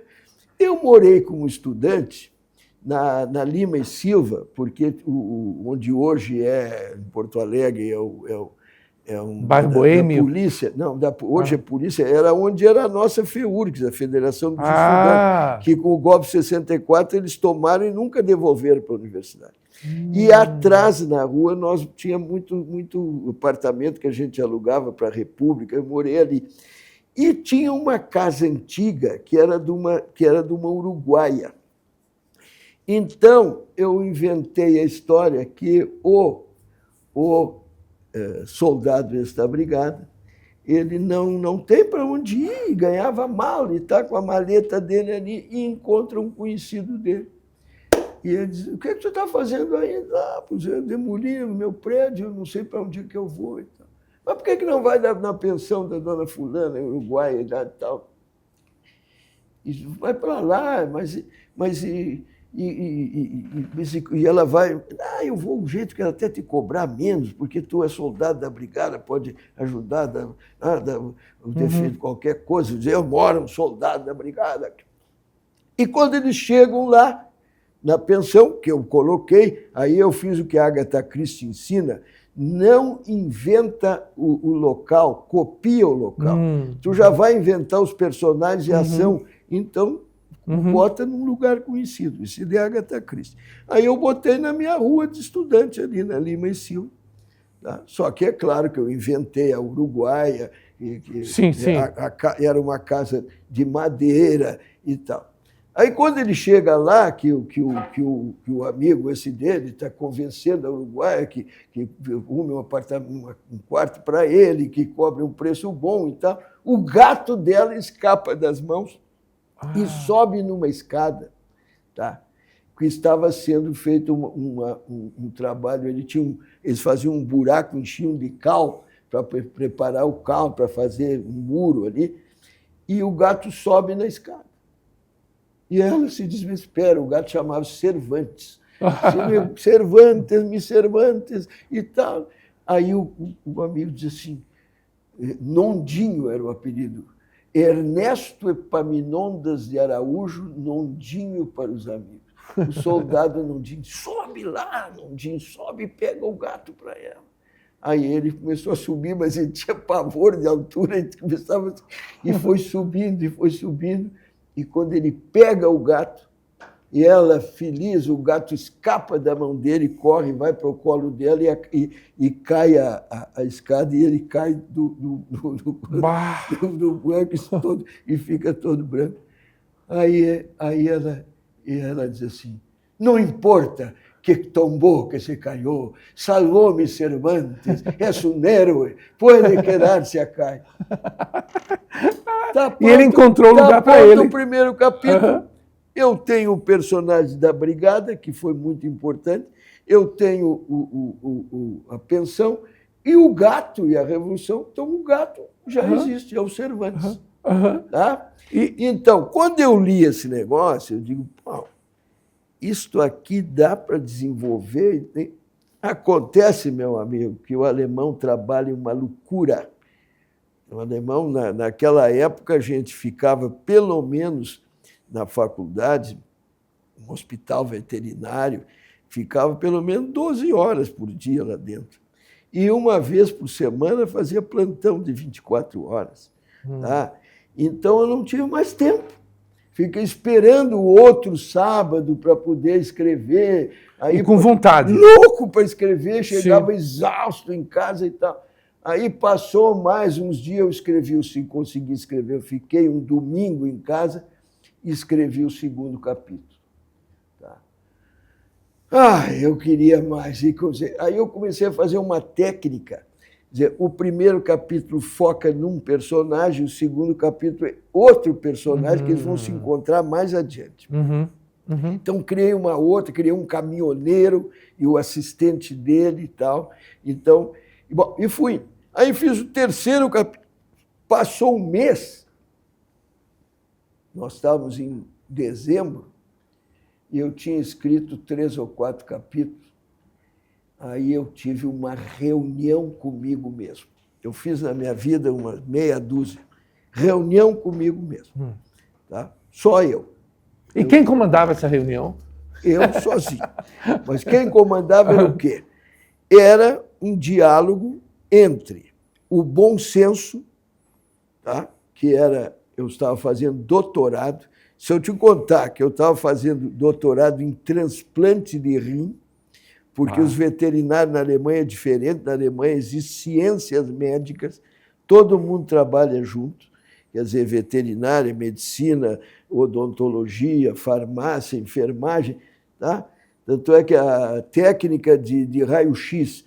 eu morei como estudante na Lima e Silva, porque onde hoje em Porto Alegre é um bairro boêmio? Polícia, não, hoje é polícia, era onde era a nossa FEURGS, a Federação dos Estudantes, que com o golpe de 64 eles tomaram e nunca devolveram para a universidade. E atrás, na rua, nós tinha muito apartamento que a gente alugava para a República, eu morei ali. E tinha uma casa antiga que era de uma uruguaia. Então, eu inventei a história que o soldado desta brigada, ele não tem para onde ir, ganhava mal, ele está com a maleta dele ali e encontra um conhecido dele. E ele diz, o que tu está fazendo aí? Pois eu demoli o meu prédio, eu não sei para onde que eu vou. Então. Mas por que não vai na pensão da dona fulana, uruguaia e tal? E vai para lá, mas ela vai... eu vou um jeito que ela até te cobrar menos, porque tu é soldado da brigada, pode ajudar o defeito de qualquer coisa. Dizer, eu moro um soldado da brigada. E quando eles chegam lá, na pensão, que eu coloquei, aí eu fiz o que a Agatha Christie ensina, não inventa o local, copia o local. Tu já vai inventar os personagens e a ação, então bota num lugar conhecido. Isso é de Agatha Christie. Aí eu botei na minha rua de estudante, ali na Lima e Silva. Tá? Só que é claro que eu inventei a uruguaia, sim. Era uma casa de madeira e tal. Aí, quando ele chega lá, que o amigo esse dele está convencendo a uruguaia que arrume um quarto para ele, que cobre um preço bom e tal, o gato dela escapa das mãos e sobe numa escada, tá? Que estava sendo feito um trabalho. Eles faziam um buraco, enchiam de cal para preparar o cal, para fazer um muro ali, e o gato sobe na escada. E ela se desespera, o gato chamava Cervantes. Cervantes e tal. Aí o amigo diz assim, Nondinho era o apelido, Ernesto Epaminondas de Araújo, Nondinho para os amigos. O soldado Nondinho, sobe lá, Nondinho, sobe e pega o gato para ela. Aí ele começou a subir, mas ele tinha pavor de altura, e foi subindo, e quando ele pega o gato, e ela, feliz, o gato escapa da mão dele, corre, vai para o colo dela e cai a escada, e ele cai do banco todo, e fica todo branco. Aí ela diz assim, não importa que tombó, que se cayó, salvó-me Cervantes, es un héroe, puede quedar-se acá. Tá pronto, e ele encontrou lugar para ele. O primeiro capítulo. Eu tenho o personagem da brigada, que foi muito importante. Eu tenho a pensão e o gato e a revolução. Então, o gato já existe, é o Cervantes. Tá? Então, quando eu li esse negócio, eu digo, pô, isto aqui dá para desenvolver. Acontece, meu amigo, que o alemão trabalha uma loucura. O alemão, naquela época, a gente ficava, pelo menos na faculdade, no hospital veterinário, ficava pelo menos 12 horas por dia lá dentro. E uma vez por semana fazia plantão de 24 horas. Tá? Então eu não tive mais tempo. Fiquei esperando o outro sábado para poder escrever. Aí, e com vontade. Louco para escrever, chegava exausto em casa e tal. Aí passou mais uns dias, eu escrevi, consegui escrever. Eu fiquei um domingo em casa e escrevi o 2º capítulo. Eu queria mais. Aí eu comecei a fazer uma técnica. Quer dizer, o 1º capítulo foca num personagem, o 2º capítulo é outro personagem que eles vão se encontrar mais adiante. Então, criei criei um caminhoneiro e o assistente dele e tal. Então, e fui. Aí fiz o 3º capítulo. Passou um mês, nós estávamos em dezembro, e eu tinha escrito 3 ou 4 capítulos. Aí eu tive uma reunião comigo mesmo. Eu fiz na minha vida uma meia dúzia. Reunião comigo mesmo. Tá? Só eu. E quem comandava essa reunião? Eu sozinho. Mas quem comandava era o quê? Era um diálogo entre o bom senso, tá? Que era, eu estava fazendo doutorado. Se eu te contar que eu estava fazendo doutorado em transplante de rim, porque os veterinários na Alemanha é diferente, na Alemanha existem ciências médicas, todo mundo trabalha junto, quer dizer, veterinária, medicina, odontologia, farmácia, enfermagem. Tá? Tanto é que a técnica de raio-x,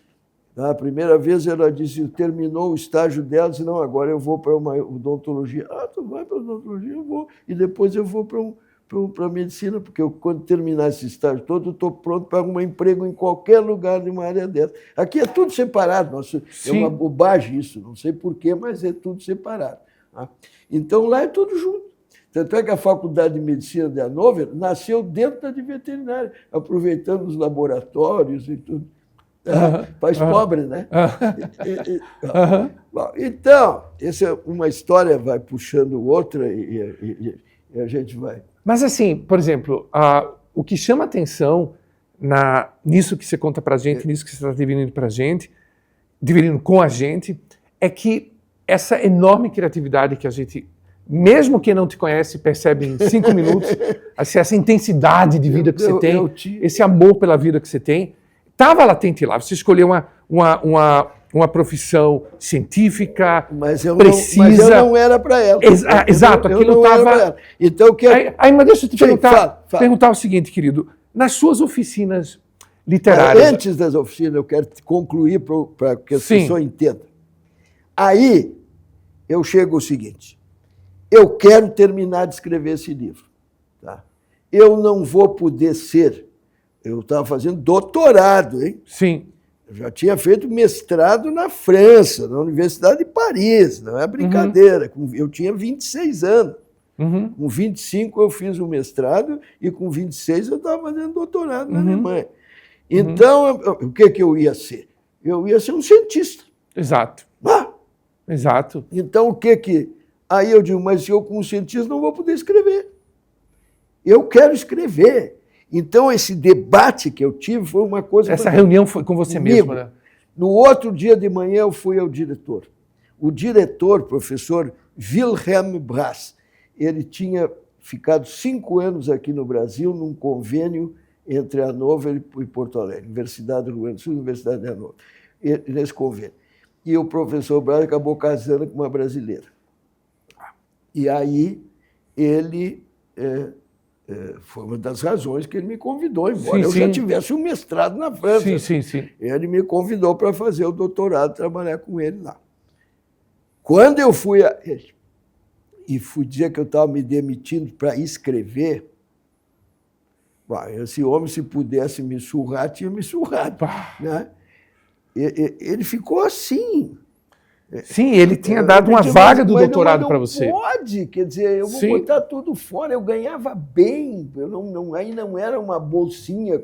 tá? A primeira vez ela disse, terminou o estágio dela, disse, não, agora eu vou para uma odontologia. Tu vai para a odontologia? Eu vou. E depois eu vou para a medicina, porque quando terminar esse estágio todo, eu estou pronto para arrumar emprego em qualquer lugar de uma área dessa. Aqui é tudo separado, é uma bobagem isso, não sei porquê, mas é tudo separado. Tá? Então lá é tudo junto. Tanto é que a Faculdade de Medicina de Hannover nasceu dentro da de veterinária, aproveitando os laboratórios e tudo. Faz pobre, né? Bom, então, essa é uma história, vai puxando outra e a gente vai. Mas assim, por exemplo, o que chama atenção nisso que você conta pra gente, nisso que você está dividindo pra gente, dividindo com a gente, é que essa enorme criatividade que a gente, mesmo quem não te conhece, percebe em 5 minutos, essa intensidade de vida que você tem, esse amor pela vida que você tem, estava latente lá. Você escolheu uma profissão científica, precisa. Mas eu não era para ela. Exato, aquilo estava. Então, mas deixa eu te perguntar o seguinte, querido. Nas suas oficinas literárias. Antes das oficinas, eu quero concluir para que as pessoas entendam. Aí eu chego ao seguinte: eu quero terminar de escrever esse livro. Tá? Eu não vou poder ser. Eu estava fazendo doutorado, hein? Sim. Eu já tinha feito mestrado na França, na Universidade de Paris, não é brincadeira. Eu tinha 26 anos. Com 25 eu fiz o mestrado e com 26 eu estava fazendo doutorado na Alemanha. Então, o que eu ia ser? Eu ia ser um cientista. Exato. Exato. Então, o que... Aí eu digo, mas eu como cientista não vou poder escrever. Eu quero escrever. Então, esse debate que eu tive foi uma coisa... Essa reunião foi com você mesmo, né? No outro dia de manhã, eu fui ao diretor. O diretor, professor Wilhelm Brás, ele tinha ficado 5 anos aqui no Brasil num convênio entre Hannover e Porto Alegre, Universidade do Rio Grande do Sul e Universidade de Hannover, nesse convênio. E o professor Brás acabou casando com uma brasileira. E aí, ele... foi uma das razões que ele me convidou, embora eu já tivesse um mestrado na França. Ele me convidou para fazer o doutorado, trabalhar com ele lá. Quando eu fui a ele e fui dizer que eu estava me demitindo para escrever, esse homem, se pudesse me surrar, tinha me surrado. Né? Ele ficou assim. Sim, ele tinha dado uma vaga do doutorado para você. Não pode, quer dizer, eu vou botar tudo fora. Eu ganhava bem, aí não era uma bolsinha,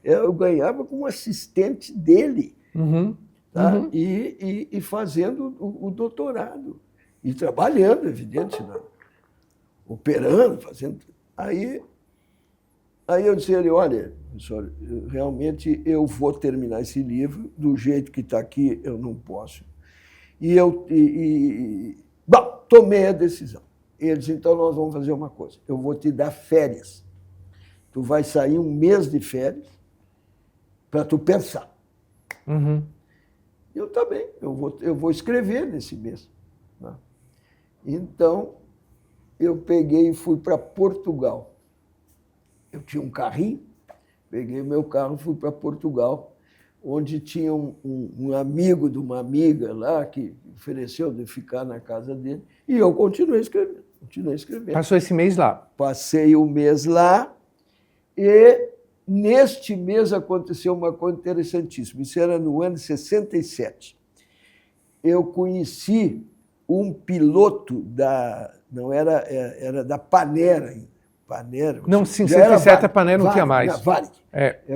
eu ganhava como assistente dele, tá? E fazendo o doutorado, e trabalhando, evidente, operando, fazendo. Aí eu disse a ele, olha, professor, realmente eu vou terminar esse livro, do jeito que está aqui eu não posso. Bom, tomei a decisão. Ele disse, então nós vamos fazer uma coisa, eu vou te dar férias. Tu vai sair 1 mês de férias para tu pensar. Eu também, eu vou escrever nesse mês. Né? Então, eu peguei e fui para Portugal. Eu tinha um carrinho, peguei meu carro e fui para Portugal, onde tinha um amigo de uma amiga lá que ofereceu de ficar na casa dele, e eu continuei escrevendo. Passou esse mês lá? Passei o mês lá, e neste mês aconteceu uma coisa interessantíssima. Isso era no ano de 67. Eu conheci um piloto era da Panera ainda. Panera. Não, sim, 67 a Panera não tinha mais. Varig.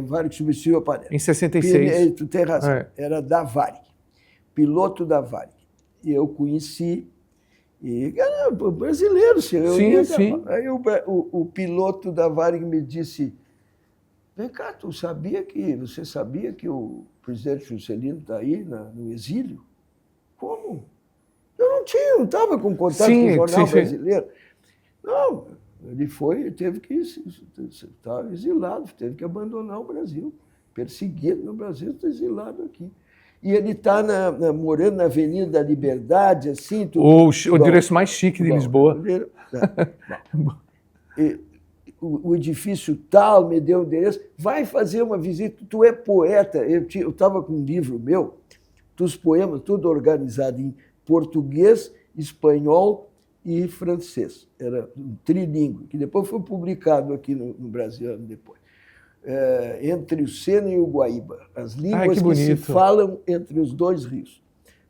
Varig substituiu a Panera. Em 66. Tu tem razão. Era da Varig. Piloto da Varig. E eu conheci, e era brasileiro, se reunia. Sim. Aí o piloto da Varig me disse, vem cá, você sabia que o presidente Juscelino está aí no exílio? Como? Eu não estava com contato com o jornal brasileiro. Não. Ele estava exilado, teve que abandonar o Brasil, perseguido no Brasil, está exilado aqui. E ele está morando na Avenida da Liberdade, assim. O endereço mais chique de Lisboa. O edifício tal me deu o endereço, vai fazer uma visita, tu é poeta. Eu estava com um livro meu, dos poemas, tudo organizado em português, espanhol e francês. Era um trilíngue, que depois foi publicado aqui no Brasil, ano depois. Entre o Sena e o Guaíba. As línguas que se falam entre os 2 rios.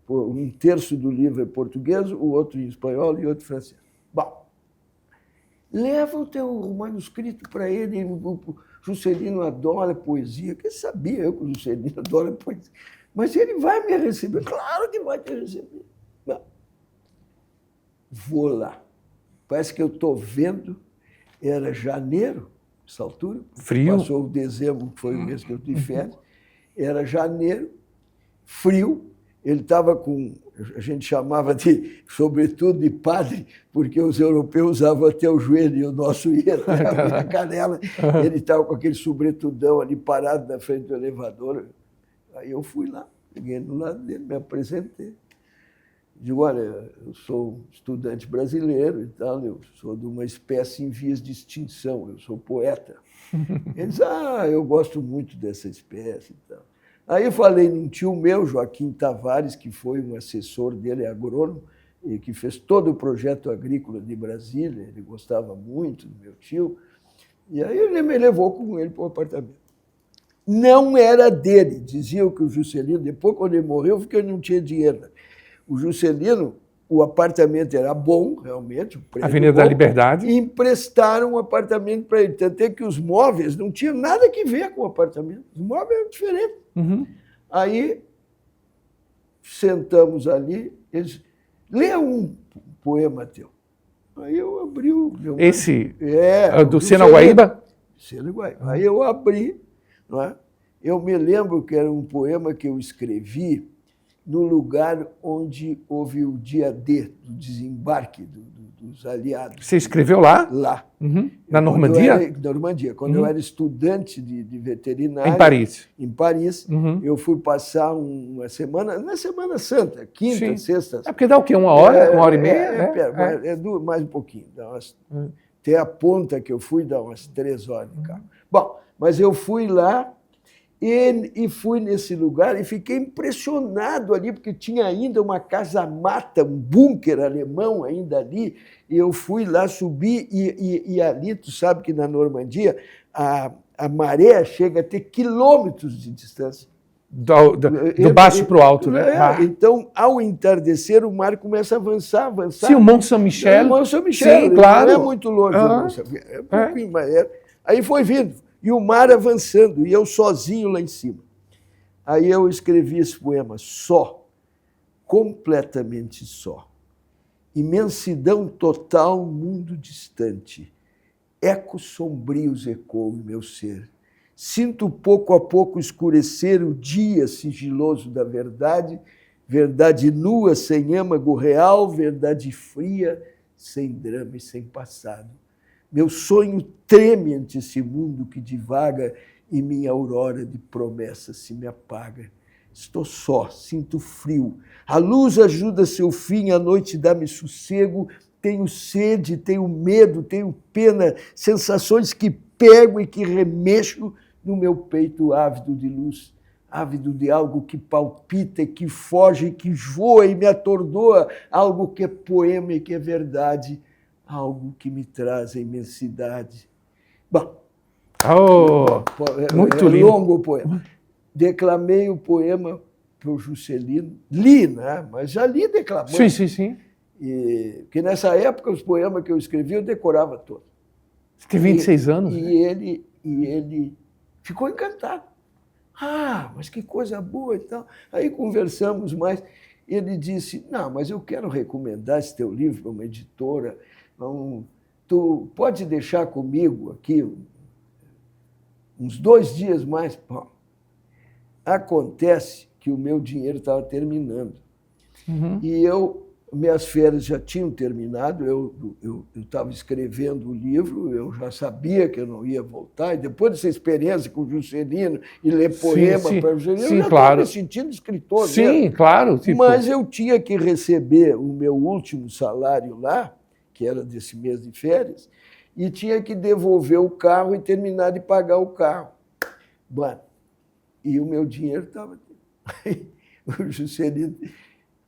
1/3 do livro é português, o outro em espanhol e outro em francês. Bom, leva o teu manuscrito para ele. O Juscelino adora poesia. Quem sabia eu que o Juscelino adora poesia? Mas ele vai me receber. Claro que vai te receber. Vou lá. Parece que eu estou vendo, era janeiro, essa altura. Frio. Passou o dezembro, que foi o mês que eu tive férias. Era janeiro, frio. Ele estava com, a gente chamava de, sobretudo, de padre, porque os europeus usavam até o joelho e o nosso ia até a canela. Ele estava com aquele sobretudão ali parado na frente do elevador. Aí eu fui lá, peguei do lado dele, me apresentei. Digo, olha, eu sou estudante brasileiro e tal, eu sou de uma espécie em vias de extinção, eu sou poeta. Eles, eu gosto muito dessa espécie e tal. Aí eu falei num tio meu, Joaquim Tavares, que foi um assessor dele, agrônomo, e que fez todo o projeto agrícola de Brasília, ele gostava muito do meu tio, e aí ele me levou com ele para o apartamento. Não era dele, diziam que o Juscelino, depois quando ele morreu, porque ele não tinha dinheiro. O Juscelino, o apartamento era bom, realmente. Avenida da Liberdade. E emprestaram um apartamento para ele. Tanto é que os móveis não tinham nada que ver com o apartamento. Os móveis eram diferentes. Aí, sentamos ali, eles lê um poema teu. Aí eu abri o meu... Esse? Do Sena Guaíba? Sena Guaíba. Aí eu abri, não é? Eu me lembro que era um poema que eu escrevi no lugar onde houve o dia D, do desembarque dos aliados. Você escreveu lá? Lá. Na Normandia? Na Normandia. Quando eu era estudante de veterinária... Em Paris. Em Paris. Eu fui passar uma semana, na Semana Santa, quinta, sexta... É porque dá o quê? 1 hora? 1 hora e meia? Mais um pouquinho. Até a ponta que eu fui, dá umas 3 horas de carro. Bom, mas eu fui lá, e fui nesse lugar e fiquei impressionado ali, porque tinha ainda uma casa-mata, um bunker alemão ainda ali, e eu fui lá subir, e ali, tu sabe que na Normandia a maré chega a ter quilômetros de distância. do baixo para o alto, né? Então, ao entardecer, o mar começa a avançar. Sim, o Mont Saint-Michel. O Mont Saint-Michel, sim, claro. Não é muito longe. É um pouquinho mais. Aí foi vindo, e o mar avançando, e eu sozinho lá em cima. Aí eu escrevi esse poema, só, completamente só. Imensidão total, mundo distante. Ecos sombrios ecoam em meu ser. Sinto pouco a pouco escurecer o dia sigiloso da verdade, verdade nua, sem âmago real, verdade fria, sem drama e sem passado. Meu sonho treme ante esse mundo que divaga e minha aurora de promessa se me apaga. Estou só, sinto frio. A luz ajuda seu fim, a noite dá-me sossego. Tenho sede, tenho medo, tenho pena, sensações que pego e que remexo no meu peito ávido de luz, ávido de algo que palpita, que foge, que voa e me atordoa, algo que é poema e que é verdade, algo que me traz a imensidade. Bom, muito lindo. Longo o poema. Declamei o poema para o Juscelino, li, né? Mas já li declamando. Sim, sim, sim. Porque nessa época os poemas que eu escrevi eu decorava todos. Você tem 26 anos? E ele ficou encantado. Ah, mas que coisa boa e tal. Aí conversamos mais. Ele disse, não, mas eu quero recomendar esse teu livro para uma editora. Tu pode deixar comigo aqui uns 2 dias mais? Bom, acontece que o meu dinheiro estava terminando. Uhum. E minhas férias já tinham terminado, eu estava escrevendo o livro, eu já sabia que eu não ia voltar, e depois dessa experiência com o Juscelino e ler poema para o Juscelino, eu já estava me sentindo escritor. Sim, mesmo. claro. Tipo... Mas eu tinha que receber o meu último salário lá, que era desse mês de férias, e tinha que devolver o carro e terminar de pagar o carro. Mano, e o meu dinheiro estava... O Juscelino...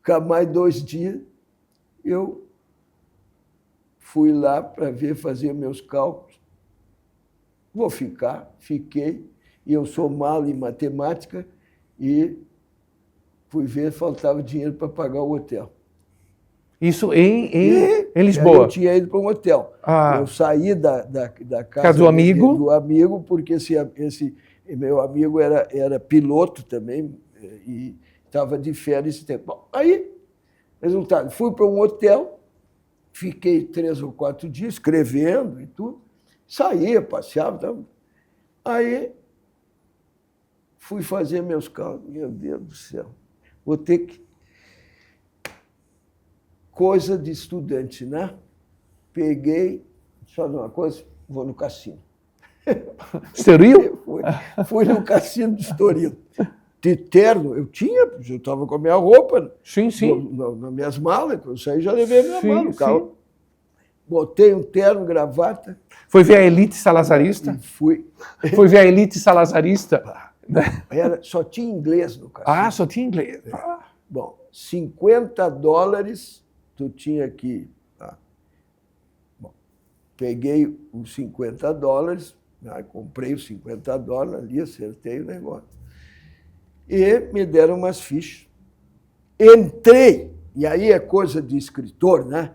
Ficar mais 2 dias, eu fui lá para fazer meus cálculos. Vou ficar, fiquei, e eu sou malo em matemática, e fui ver, faltava dinheiro para pagar o hotel. Isso em Lisboa? Eu tinha ido para um hotel. Eu saí da casa do amigo? Do amigo, porque esse meu amigo era piloto também, e estava de férias esse tempo. Bom, aí, resultado, fui para um hotel, fiquei 3 ou 4 dias escrevendo e tudo, saía, passeava. Então, aí, fui fazer meus cálculos. Meu Deus do céu, vou ter que... Coisa de estudante, né? Peguei, só uma coisa, vou no cassino. Estoril? Fui no cassino de Estoril. De terno, eu estava com a minha roupa. Sim, sim. Nas minhas malas, eu saí já levei a minha mala no carro. Botei um terno, gravata. Foi ver a elite salazarista? Fui. Foi ver a elite salazarista? Só tinha inglês no cassino. Ah, só tinha inglês. Bom, $50 tu tinha que... Bom, peguei os $50, comprei os $50 ali, acertei o negócio. E me deram umas fichas. Entrei, e aí é coisa de escritor, né?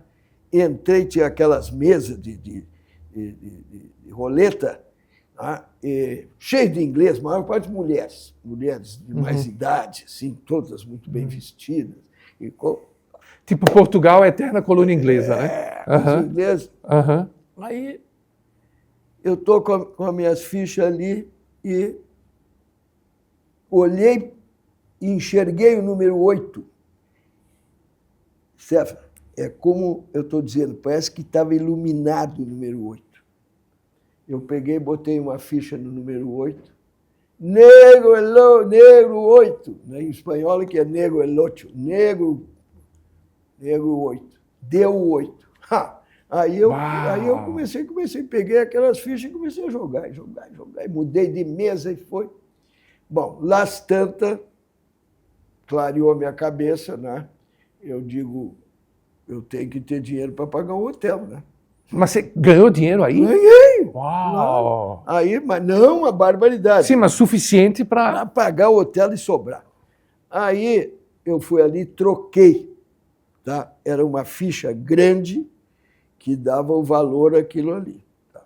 Entrei, tinha aquelas mesas de roleta, cheio de inglês, maior parte de mulheres de mais idade, assim, todas muito bem vestidas. Tipo, Portugal é a eterna colônia inglesa, né? Os ingleses. Aí eu estou com as minhas fichas ali e olhei e enxerguei o número 8. Stefano, é como eu estou dizendo, parece que estava iluminado o número 8. Eu peguei, botei uma ficha no número 8. Negro 8. Em espanhol que é negro el 8. Negro 8. Deu 8. Aí eu comecei, peguei aquelas fichas e comecei a jogar. E mudei de mesa e foi. Bom, las tantas, clareou a minha cabeça, né? Eu digo, eu tenho que ter dinheiro para pagar um hotel, né? Mas você ganhou dinheiro aí? Ganhei! Uau! Aí, mas não uma barbaridade. Sim, mas suficiente para... Para pagar o hotel e sobrar. Aí eu fui ali, troquei. Tá? Era uma ficha grande que dava o valor àquilo ali. Tá?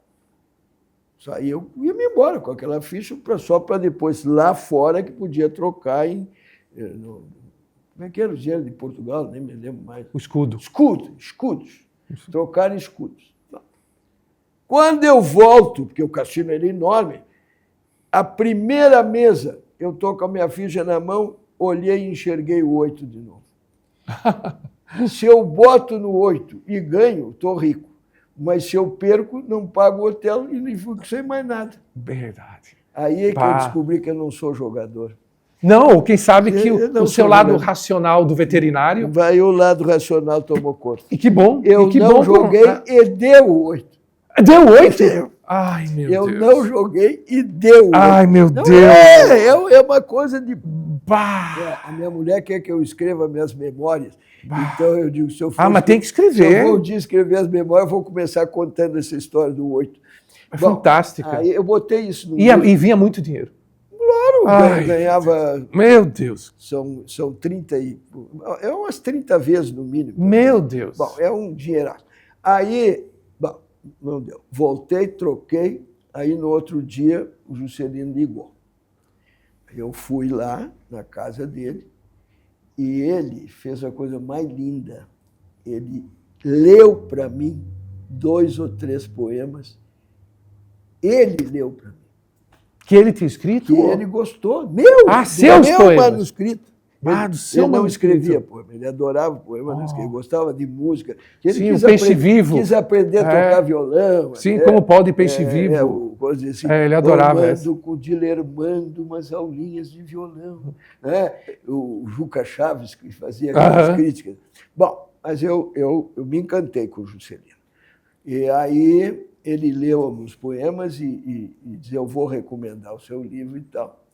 Aí eu ia me embora com aquela ficha só para depois, lá fora, que podia trocar em... como é que era o dinheiro de Portugal? Nem me lembro mais. O escudo. Escudos. Trocar em escudos. Quando eu volto, porque o cassino era enorme, a primeira mesa, eu estou com a minha ficha na mão, olhei e enxerguei o 8 de novo. Se eu boto no 8 e ganho, estou rico. Mas se eu perco, não pago o hotel e nem fico sem mais nada. Verdade. Aí é que eu descobri que eu não sou jogador. Não, quem sabe que o seu lado racional do veterinário... Vai o lado racional tomou conta. E que bom. Eu não joguei e deu o 8. Deu 8? Ai, meu Deus. Eu não joguei e deu 8. Ai, meu Deus. É uma coisa de... a minha mulher quer que eu escreva minhas memórias. Então eu digo, se eu for... mas tem que escrever. Se eu for um dia escrever as memórias, eu vou começar contando essa história do 8. Fantástica. Aí eu botei isso no e vinha muito dinheiro. Claro, ganhava... Meu Deus. São 30 e... É umas 30 vezes no mínimo. Meu Deus. Bom, é um dinheiraço. Aí, não deu. Voltei, troquei. Aí no outro dia, o Juscelino ligou. Eu fui lá na casa dele e ele fez a coisa mais linda. Ele leu para mim 2 ou 3 poemas. Ele leu para mim. Que ele tinha escrito? Que ele gostou. Meu manuscrito. Ele não escrevia poema, ele adorava poema, ele gostava de música. Ele quis aprender a tocar violão. Sim, como pode peixe vivo. Assim, ele adorava essa. Com o Dilermando umas aulinhas de violão. O Juca Chaves, que fazia aquelas críticas. Bom, mas eu me encantei com o Juscelino. E aí ele leu alguns poemas e dizia, eu vou recomendar o seu livro e tal.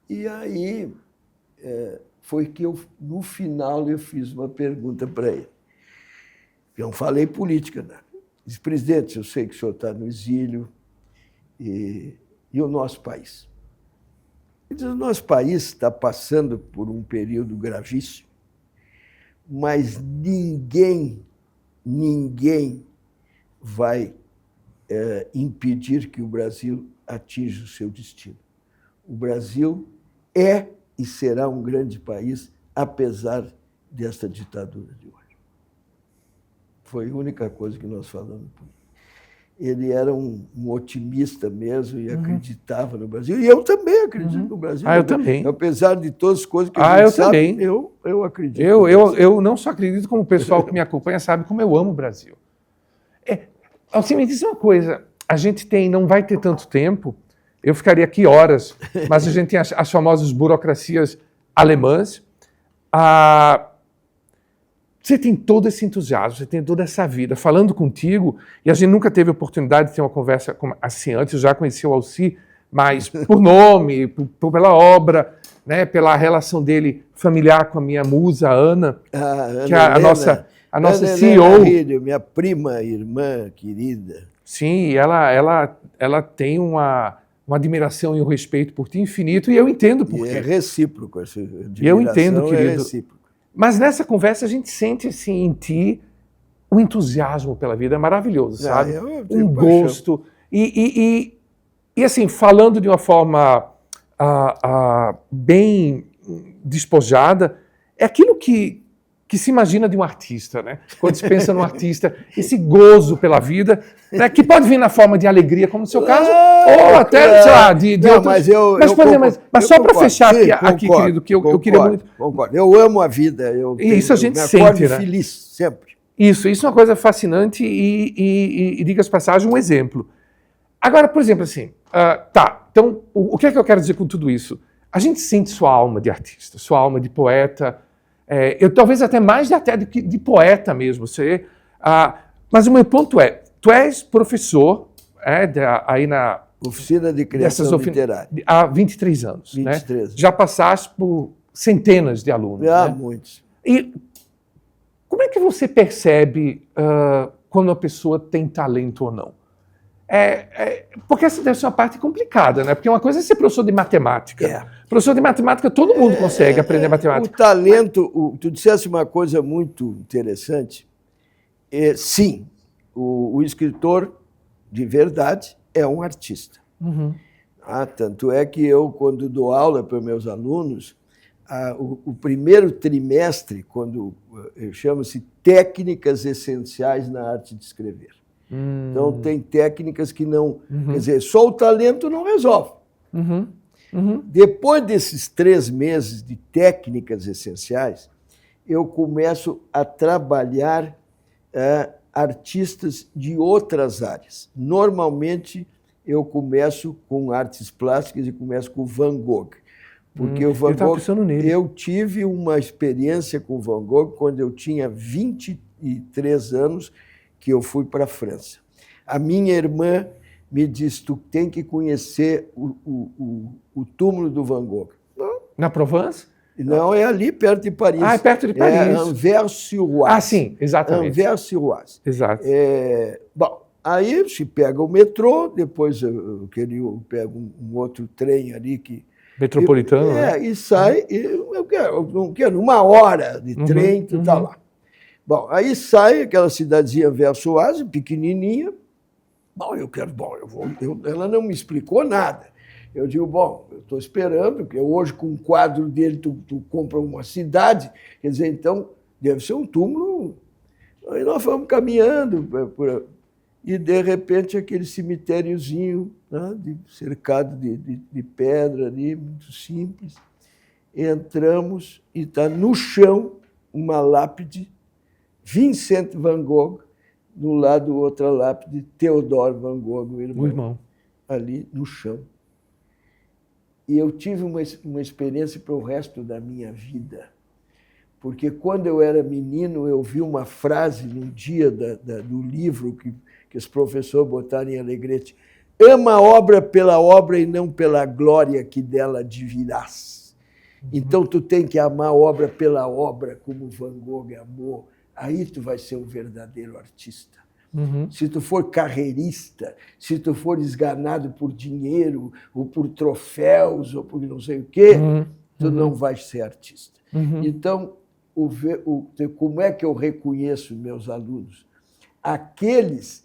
E aí... foi que no final, eu fiz uma pergunta para ele. Eu não falei política, né? Disse, presidente, eu sei que o senhor está no exílio e o nosso país? Ele disse, o nosso país está passando por um período gravíssimo, mas ninguém vai impedir que o Brasil atinja o seu destino. O Brasil é e será um grande país, apesar desta ditadura de hoje. Foi a única coisa que nós falamos. Ele era um otimista mesmo e acreditava no Brasil. E eu também acredito no Brasil. Eu também. Apesar de todas as coisas que a gente sabe, eu acredito. Eu não só acredito, como o pessoal que me acompanha sabe como eu amo o Brasil. Assim, me diz uma coisa, a gente não vai ter tanto tempo. Eu ficaria aqui horas, mas a gente tem as famosas burocracias alemãs. Você tem todo esse entusiasmo, você tem toda essa vida. Falando contigo, e a gente nunca teve a oportunidade de ter uma conversa assim antes, eu já conheci o Alci, mas por nome, pela obra, né, pela relação dele familiar com a minha musa, Ana, que é a nossa CEO. Rírio, minha prima, irmã querida. Sim, ela tem uma admiração e um respeito por ti infinito, e eu entendo por quê. É recíproco essa admiração. E eu entendo, querido. É recíproco. Mas nessa conversa a gente sente assim, em ti um entusiasmo pela vida, é maravilhoso, sabe? Um gosto. E assim, falando de uma forma bem despojada, é aquilo que se imagina de um artista, né? Quando se pensa num artista, esse gozo pela vida, né? Que pode vir na forma de alegria, como no seu caso, ou até, sei lá, de outros... Mas só para fechar aqui, querido, que eu queria muito... Concordo. Eu amo a vida. Isso a gente sente, né? Feliz, sempre. Isso é uma coisa fascinante e diga-se de passagem, um exemplo. Agora, por exemplo, assim, então, o que é que eu quero dizer com tudo isso? A gente sente sua alma de artista, sua alma de poeta, talvez até mais até do que de poeta mesmo. Mas o meu ponto tu és professor aí na... Oficina de Criação Literária. Há 23 anos. 23 anos. Já passaste por centenas de alunos. Muitos. E como é que você percebe quando a pessoa tem talento ou não? Porque essa deve ser uma parte complicada, né? Porque uma coisa é ser professor de matemática. Professor de matemática, todo mundo consegue aprender matemática. O talento, tu disseste uma coisa muito interessante. Sim, o escritor de verdade é um artista. Uhum. Tanto é que eu, quando dou aula para meus alunos, o primeiro trimestre, quando chama-se Técnicas Essenciais na Arte de Escrever. Então, tem técnicas que não... Quer dizer, só o talento não resolve. Depois desses 3 meses de técnicas essenciais, eu começo a trabalhar artistas de outras áreas. Normalmente, eu começo com artes plásticas e começo com Van Gogh. Porque o Van Gogh, eu tive uma experiência com o Van Gogh quando eu tinha 23 anos, que eu fui para a França. A minha irmã me disse, tu tem que conhecer o túmulo do Van Gogh. Na Provence? Não, é ali perto de Paris. É perto de Paris. É Anvers-sur-Oise. Sim, exatamente. Anvers-sur-Oise. Exato. Bom, aí se pega o metrô, depois eu pego um outro trem ali que... Metropolitano, né? E sai, eu quero 1 hora de trem, tu tá lá. Bom, aí sai aquela cidadezinha Anvers-sur-Oise, pequenininha. Bom, ela não me explicou nada. Eu digo, bom, eu estou esperando, porque hoje com o quadro dele tu compra uma cidade, quer dizer, então deve ser um túmulo. Aí nós fomos caminhando, e de repente aquele cemitériozinho, né, cercado de pedra ali, muito simples. Entramos e está no chão uma lápide, Vincent van Gogh, do lado outra lápide, Theodor van Gogh, o irmão, ali no chão. E eu tive uma experiência para o resto da minha vida, porque quando eu era menino, eu vi uma frase num dia do livro que os professores botaram em Alegrete: ama a obra pela obra e não pela glória que dela advirás. Então, tu tem que amar a obra pela obra, como Van Gogh amou. Aí tu vai ser um verdadeiro artista. Se tu for carreirista, se tu for esganado por dinheiro, ou por troféus, ou por não sei o quê, tu não vais ser artista. Então, como é que eu reconheço meus alunos? Aqueles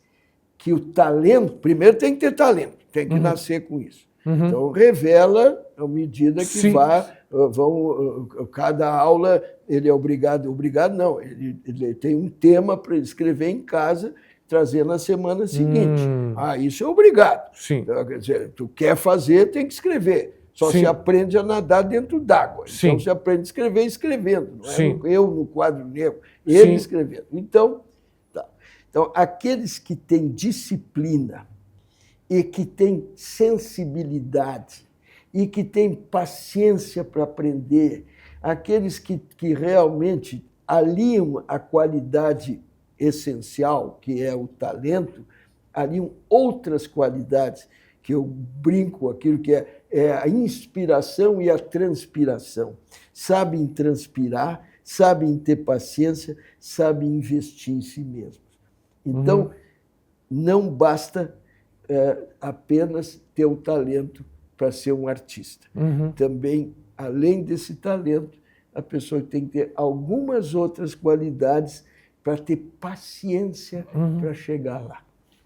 que o talento... Primeiro tem que ter talento, tem que nascer com isso. Então, revela à medida que cada aula ele é obrigado não, ele tem um tema para escrever em casa, trazer na semana seguinte. Isso é obrigado. Então, quer dizer, tu quer fazer, tem que escrever. Só se aprende a nadar dentro d'água. Então, se aprende a escrever escrevendo. Não é eu no quadro negro, ele escrevendo. Então, aqueles que têm disciplina e que têm sensibilidade e que têm paciência para aprender, aqueles que realmente aliam a qualidade essencial, que é o talento, aliam outras qualidades, que eu brinco, aquilo que é a inspiração e a transpiração. Sabem transpirar, sabem ter paciência, sabem investir em si mesmos. Então, não basta apenas ter o talento para ser um artista. Também, além desse talento, a pessoa tem que ter algumas outras qualidades para ter paciência para chegar lá.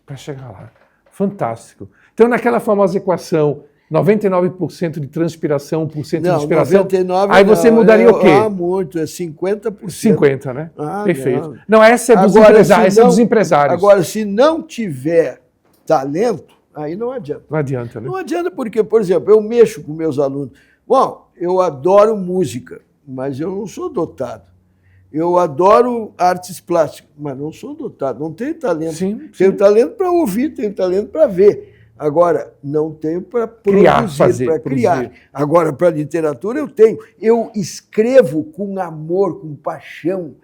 Para chegar lá. Fantástico. Então, naquela famosa equação, 99% de transpiração, 1% de inspiração, 99, aí você mudaria o quê? Muito, é 50%. 50, né? Perfeito. Não, essa é dos empresários. Agora, se não tiver talento, aí não adianta. Não adianta, né? Não adianta porque, por exemplo, eu mexo com meus alunos. Bom, eu adoro música, mas eu não sou dotado. Eu adoro artes plásticas, mas não sou dotado, não tenho talento. Tenho talento para ouvir, tenho talento para ver. Agora, não tenho para produzir, para criar. Agora, para literatura, eu tenho. Eu escrevo com amor, com paixão.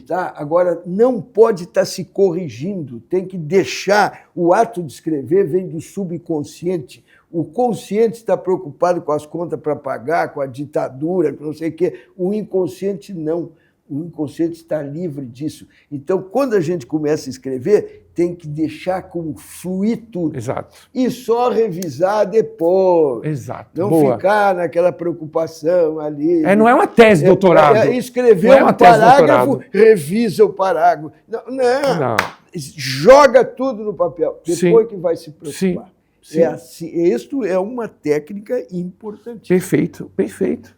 Tá? Agora, não pode estar se corrigindo, tem que deixar. O ato de escrever vem do subconsciente. O consciente está preocupado com as contas para pagar, com a ditadura, com não sei o quê. O inconsciente não. O inconsciente está livre disso. Então, quando a gente começa a escrever, tem que deixar como fluir tudo. Exato. E só revisar depois. Exato. Não Boa. ficar naquela preocupação ali. Não é uma tese de doutorado. Escrever um parágrafo, revisa o parágrafo. Não. Joga tudo no papel. Depois que vai se preocupar. Sim. Isto é uma técnica importante. Perfeito.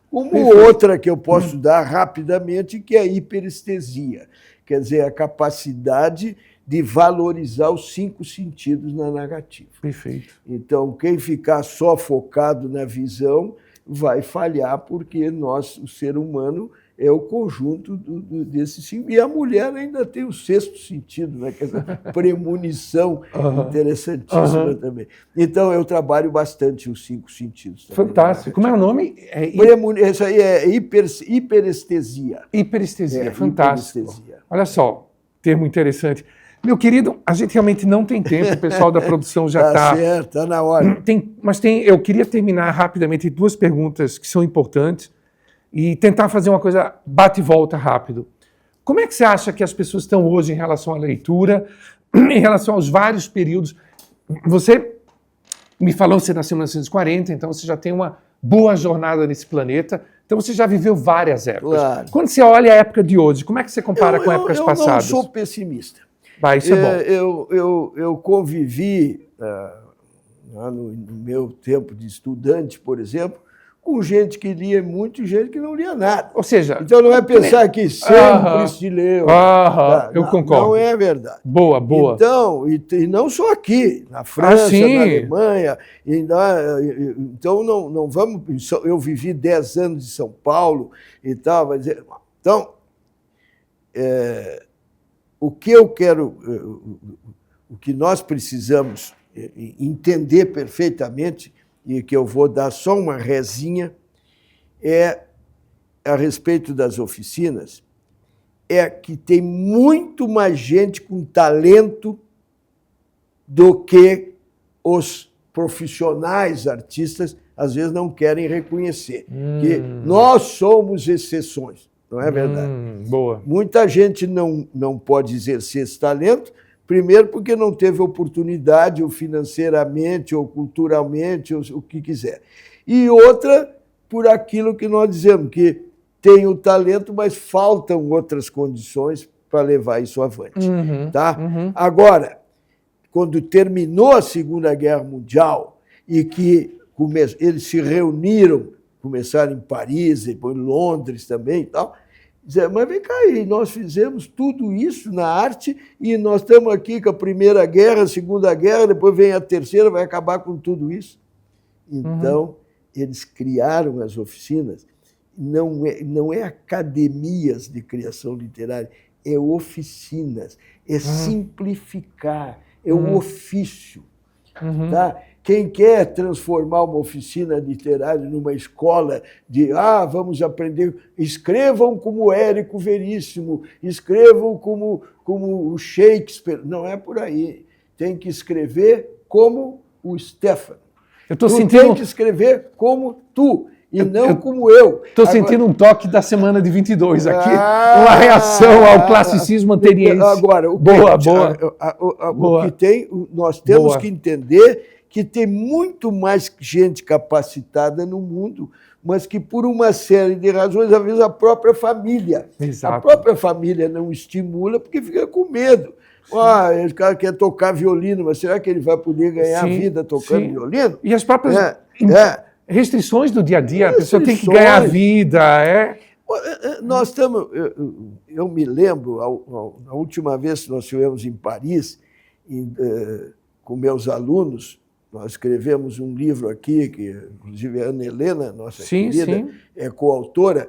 Como outra que eu posso dar rapidamente, que é a hiperestesia. Quer dizer, a capacidade de valorizar os 5 sentidos na narrativa. Perfeito. Então, quem ficar só focado na visão vai falhar, porque o ser humano, é o conjunto desses 5. E a mulher ainda tem o 6º sentido, né? Que é essa premonição interessantíssima também. Então, eu trabalho bastante os 5 sentidos. Também. Fantástico. Como é o nome? Isso aí é hiperestesia. Hiperestesia, fantástico. Hiperestesia. Olha só, termo interessante. Meu querido, a gente realmente não tem tempo, o pessoal da produção já está... Tá certo, está na hora. Eu queria terminar rapidamente 2 perguntas que são importantes e tentar fazer uma coisa bate e volta rápido. Como é que você acha que as pessoas estão hoje em relação à leitura, em relação aos vários períodos? Você me falou que você nasceu em 1940, então você já tem uma boa jornada nesse planeta, então você já viveu várias épocas. Claro. Quando você olha a época de hoje, como é que você compara com épocas passadas? Eu não sou pessimista. Isso é bom. Eu convivi, no meu tempo de estudante, por exemplo, com gente que lia muito e gente que não lia nada. Ou seja... Então não é pensar que sempre se leu. Eu concordo. Não é verdade. Boa. Então, e não só aqui, na França, na Alemanha. Então, não vamos... Eu vivi 10 anos em São Paulo e tal. Então, o que eu quero... O que nós precisamos entender perfeitamente, e que eu vou dar só uma resinha, a respeito das oficinas, é que tem muito mais gente com talento do que os profissionais artistas, às vezes, não querem reconhecer. Que nós somos exceções, não é verdade? Boa. Muita gente não pode exercer esse talento, primeiro porque não teve oportunidade, ou financeiramente, ou culturalmente, ou o que quiser. E outra, por aquilo que nós dizemos, que tem o talento, mas faltam outras condições para levar isso avante. Tá? Agora, quando terminou a Segunda Guerra Mundial e que eles se reuniram, começaram em Paris, depois em Londres também e tal, dizer, mas vem cá aí, nós fizemos tudo isso na arte e nós estamos aqui com a Primeira Guerra, a Segunda Guerra, depois vem a Terceira, vai acabar com tudo isso. Então, eles criaram as oficinas, não é academias de criação literária, é oficinas, é simplificar, é um ofício. Tá? Quem quer transformar uma oficina literária numa escola de vamos aprender, escrevam como Érico Veríssimo, escrevam como o Shakespeare. Não é por aí. Tem que escrever como o Stefano. Tem que escrever como tu. E não como eu. Estou sentindo um toque da semana de 22 aqui, uma reação ao classicismo anterior. Agora, o que tem, nós temos que entender que tem muito mais gente capacitada no mundo, mas que por uma série de razões, às vezes a própria família. Exato. A própria família não estimula porque fica com medo. Esse cara quer tocar violino, mas será que ele vai poder ganhar vida tocando violino? E as próprias... restrições do dia a dia, a pessoa tem que ganhar vida. Nós estamos... Eu me lembro, a última vez que nós estivemos em Paris, com meus alunos, nós escrevemos um livro aqui, que inclusive a Ana Helena, nossa querida, é coautora,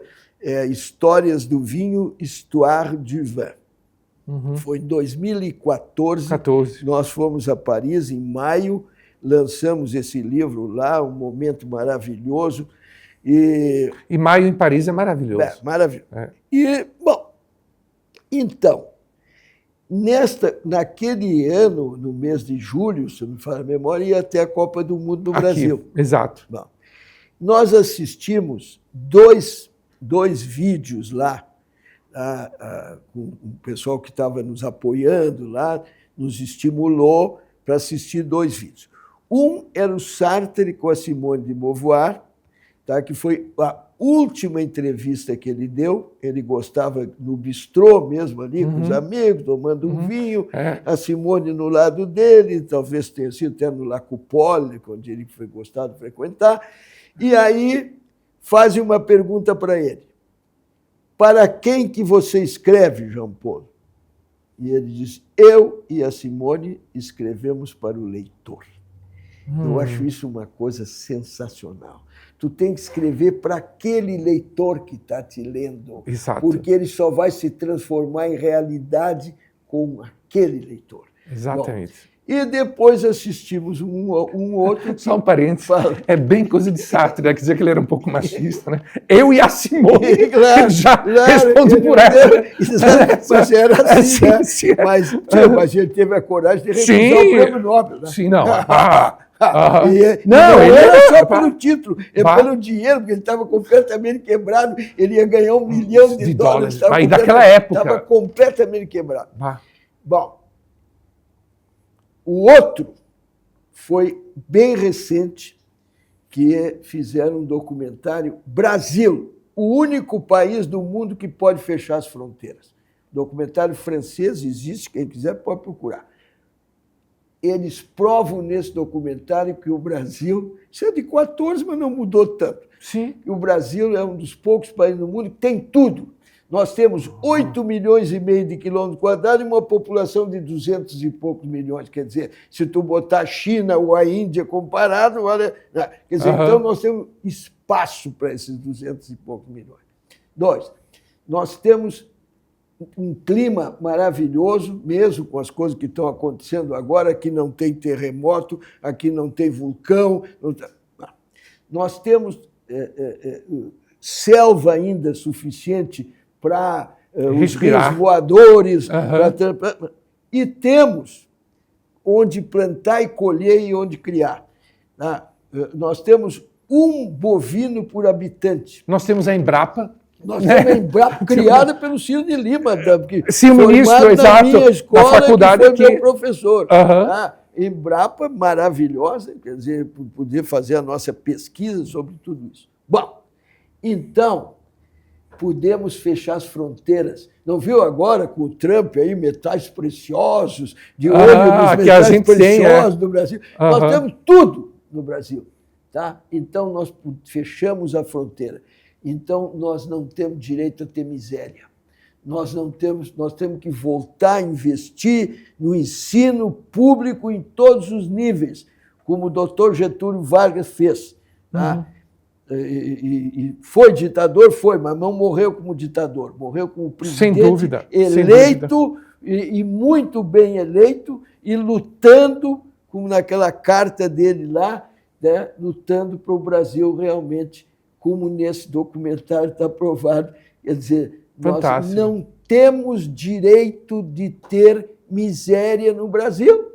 Histórias do Vinho, Histoire du Vin. Foi em 2014, nós fomos a Paris, em maio, lançamos esse livro lá, um momento maravilhoso. E maio em Paris é maravilhoso. Maravilhoso. E, bom, então, naquele ano, no mês de julho, se não me falha a memória, ia até a Copa do Mundo do Brasil. Exato. Bom, nós assistimos dois vídeos lá, com o pessoal que estava nos apoiando lá, nos estimulou para assistir 2 vídeos. Um era o Sartre com a Simone de Beauvoir, tá? Que foi a última entrevista que ele deu. Ele gostava no bistrô mesmo ali, com os amigos, tomando um vinho, a Simone no lado dele, talvez tenha sido até no La Coupole, onde ele foi gostado de frequentar. E aí fazem uma pergunta para ele. Para quem que você escreve, Jean Paul? E ele diz, eu e a Simone escrevemos para o leitor. Eu acho isso uma coisa sensacional. Tu tem que escrever para aquele leitor que está te lendo. Exato. Porque ele só vai se transformar em realidade com aquele leitor. Exatamente. Bom, e depois assistimos um outro... Só um parênteses, é bem coisa de Sartre, né? Quer dizer que ele era um pouco machista, né? Eu e a Simone, claro, já respondo por ela. Mas era assim, né? Sim. Mas ele teve a coragem de recusar o prêmio Nobel. Né? Sim, não. Não era só pelo título, pelo dinheiro, porque ele estava completamente quebrado, ele ia ganhar $1 milhão de dólares. Aí daquela época. Estava completamente quebrado. Bom, o outro foi bem recente, que fizeram um documentário, Brasil, o único país do mundo que pode fechar as fronteiras. Documentário francês, existe, quem quiser pode procurar. Eles provam nesse documentário que o Brasil, isso é de 14, mas não mudou tanto. Sim. O Brasil é um dos poucos países do mundo que tem tudo. Nós temos 8,5 milhões de quilômetros quadrados e uma população de 200 e poucos milhões. Quer dizer, se tu botar a China ou a Índia comparado, olha, quer dizer, então nós temos espaço para esses 200 e poucos milhões. 2, nós temos um clima maravilhoso, mesmo com as coisas que estão acontecendo agora. Aqui não tem terremoto, aqui não tem vulcão. Nós temos selva ainda suficiente para os rios voadores. E temos onde plantar e colher e onde criar. Nós temos 1 bovino por habitante. Nós temos a Embrapa. Nós temos a Embrapa criada pelo Ciro de Lima, que sim, o ministro, exato, minha escola, na faculdade que foi meu professor. Uhum. Embrapa maravilhosa, quer dizer, poder fazer a nossa pesquisa sobre tudo isso. Bom, então, podemos fechar as fronteiras. Não viu agora com o Trump aí, metais preciosos, de olho dos metais preciosos do Brasil? Nós temos tudo no Brasil. Tá? Então, nós fechamos a fronteira. Então, nós não temos direito a ter miséria. Nós temos que voltar a investir no ensino público em todos os níveis, como o doutor Getúlio Vargas fez. Tá? E foi ditador, foi, mas não morreu como ditador, morreu como presidente eleito e muito bem eleito e lutando, como naquela carta dele lá, né, lutando para o Brasil realmente, como nesse documentário está provado. Quer dizer, nós não temos direito de ter miséria no Brasil.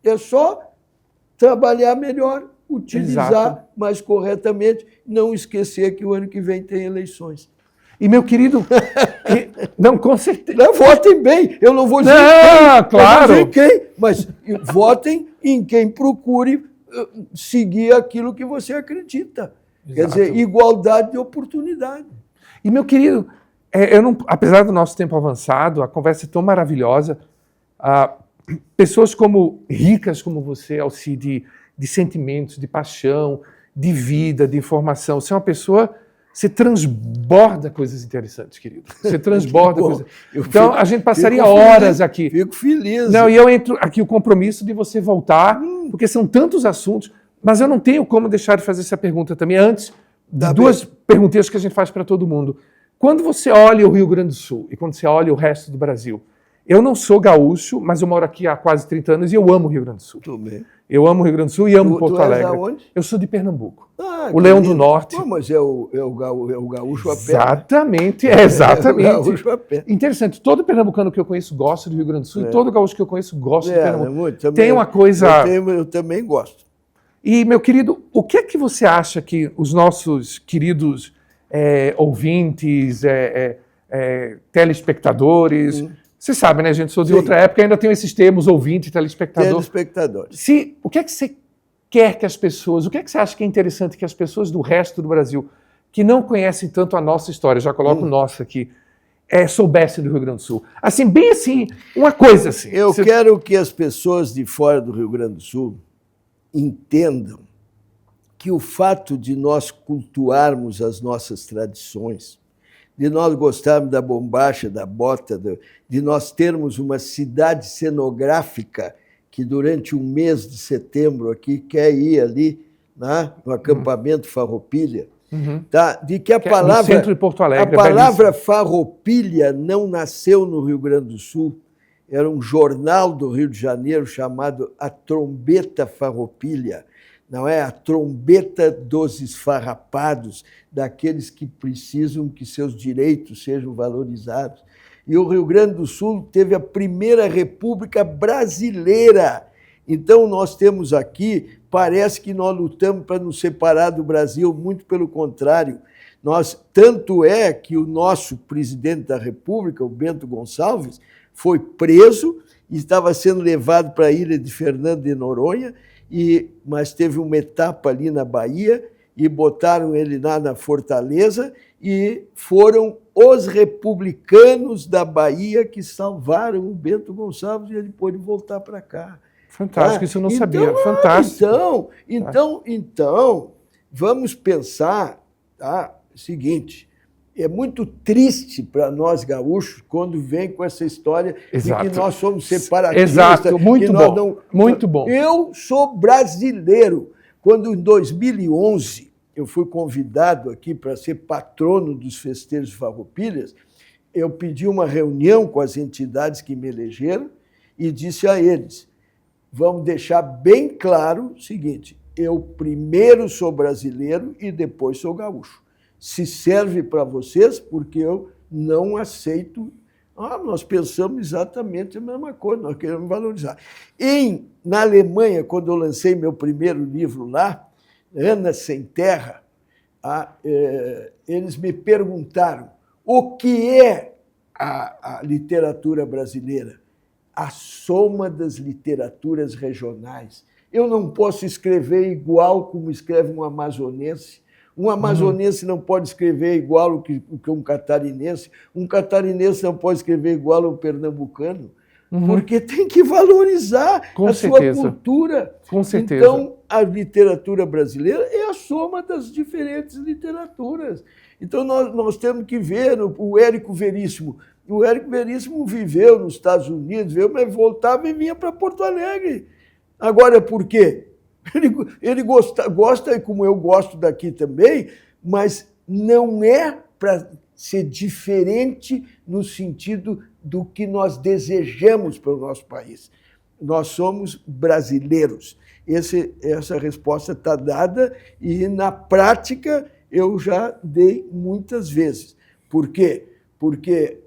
É só trabalhar melhor, utilizar mais corretamente, não esquecer que o ano que vem tem eleições. E, meu querido, não, com certeza. Não, votem bem, eu não vou dizer claro. Mas votem em quem procure seguir aquilo que você acredita. Quer dizer, igualdade de oportunidade. E, meu querido, apesar do nosso tempo avançado, a conversa é tão maravilhosa. Pessoas ricas como você, Alcide, de sentimentos, de paixão, de vida, de informação. Você é uma pessoa, você transborda coisas interessantes, querido. Você transborda coisas. Então, a gente passaria horas aqui. Fico feliz. Não, e eu entro aqui o compromisso de você voltar, porque são tantos assuntos, mas eu não tenho como deixar de fazer essa pergunta também, antes de 2 perguntinhas que a gente faz para todo mundo. Quando você olha o Rio Grande do Sul e quando você olha o resto do Brasil, eu não sou gaúcho, mas eu moro aqui há quase 30 anos e eu amo o Rio Grande do Sul. Também. Eu amo o Rio Grande do Sul e amo Porto Alegre. Tu és aonde? Eu sou de Pernambuco. O Leão do Norte. Mas é o gaúcho a pé. Exatamente. É o gaúcho a pé. Interessante. Todo pernambucano que eu conheço gosta do Rio Grande do Sul e todo gaúcho que eu conheço gosta de Pernambuco. Também, tem uma coisa... Eu também gosto. E, meu querido, o que é que você acha que os nossos queridos ouvintes, telespectadores. Você sabe, né, gente? Sou de outra época, ainda tenho esses termos, ouvinte, telespectador. Telespectadores. O que é que você quer que as pessoas, o que é que você acha que é interessante que as pessoas do resto do Brasil, que não conhecem tanto a nossa história, já coloco nossa aqui, soubessem do Rio Grande do Sul? Assim, bem assim, uma coisa assim. Eu quero que as pessoas de fora do Rio Grande do Sul entendam que o fato de nós cultuarmos as nossas tradições, de nós gostarmos da bombacha, da bota, de nós termos uma cidade cenográfica que durante um mês de setembro aqui quer ir ali, né, no acampamento Farroupilha, tá? De que a palavra, centro de Porto Alegre, a palavra Farroupilha não nasceu no Rio Grande do Sul. Era um jornal do Rio de Janeiro chamado A Trombeta Farroupilha. Não é a trombeta dos esfarrapados, daqueles que precisam que seus direitos sejam valorizados. E o Rio Grande do Sul teve a primeira república brasileira. Então, nós temos aqui, parece que nós lutamos para nos separar do Brasil, muito pelo contrário. Tanto é que o nosso presidente da República, o Bento Gonçalves, foi preso e estava sendo levado para a ilha de Fernando de Noronha, mas teve uma etapa ali na Bahia e botaram ele lá na Fortaleza e foram os republicanos da Bahia que salvaram o Bento Gonçalves e ele pôde voltar para cá. Fantástico, isso eu não sabia. Fantástico. Então, vamos pensar, tá, o seguinte, é muito triste para nós gaúchos quando vem com essa história de que nós somos separatistas. Exato, muito bom, muito bom. Eu sou brasileiro. Quando, em 2011, eu fui convidado aqui para ser patrono dos festejos Farroupilhas, eu pedi uma reunião com as entidades que me elegeram e disse a eles, vamos deixar bem claro o seguinte, eu primeiro sou brasileiro e depois sou gaúcho. Se serve para vocês, porque eu não aceito. Nós pensamos exatamente a mesma coisa, nós queremos valorizar. Na Alemanha, quando eu lancei meu primeiro livro lá, Ana Sem Terra, eles me perguntaram o que é a literatura brasileira? A soma das literaturas regionais. Eu não posso escrever igual como escreve um amazonense. Um amazonense não pode escrever igual o que um catarinense não pode escrever igual um pernambucano, porque tem que valorizar sua cultura. Com certeza. Então, a literatura brasileira é a soma das diferentes literaturas. Então, nós temos que ver o Érico Veríssimo. O Érico Veríssimo viveu nos Estados Unidos, mas voltava e vinha para Porto Alegre. Agora, por quê? Ele gosta, como eu gosto daqui também, mas não é para ser diferente no sentido do que nós desejamos para o nosso país. Nós somos brasileiros. Essa resposta está dada e, na prática, eu já dei muitas vezes. Por quê? Porque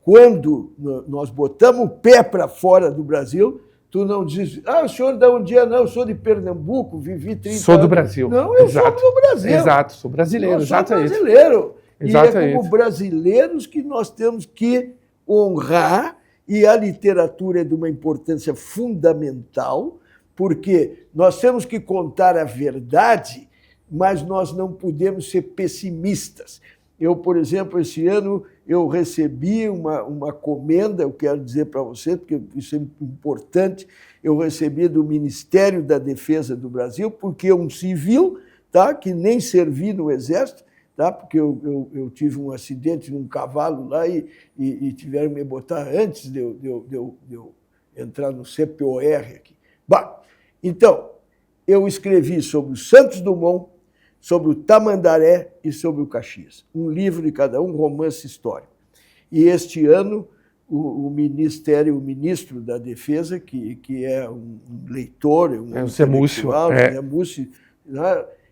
quando nós botamos o pé para fora do Brasil, tu não diz, o senhor de onde é? Não, eu sou de Pernambuco, vivi 30 anos. Sou do Brasil. Não, eu sou do Brasil. Exato, sou brasileiro. Eu sou brasileiro. Exato. E é como brasileiros que nós temos que honrar, e a literatura é de uma importância fundamental, porque nós temos que contar a verdade, mas nós não podemos ser pessimistas. Eu, por exemplo, esse ano eu recebi uma comenda, eu quero dizer para você, porque isso é importante, eu recebi do Ministério da Defesa do Brasil, porque um civil, tá, que nem servi no Exército, tá, porque eu tive um acidente num cavalo lá e tiveram que me botar antes de eu entrar no CPOR aqui. Bom, então, eu escrevi sobre o Santos Dumont, sobre o Tamandaré e sobre o Caxias. Um livro de cada um, romance histórico. E este ano, o ministro da Defesa, que é um leitor, o Zé Múcio,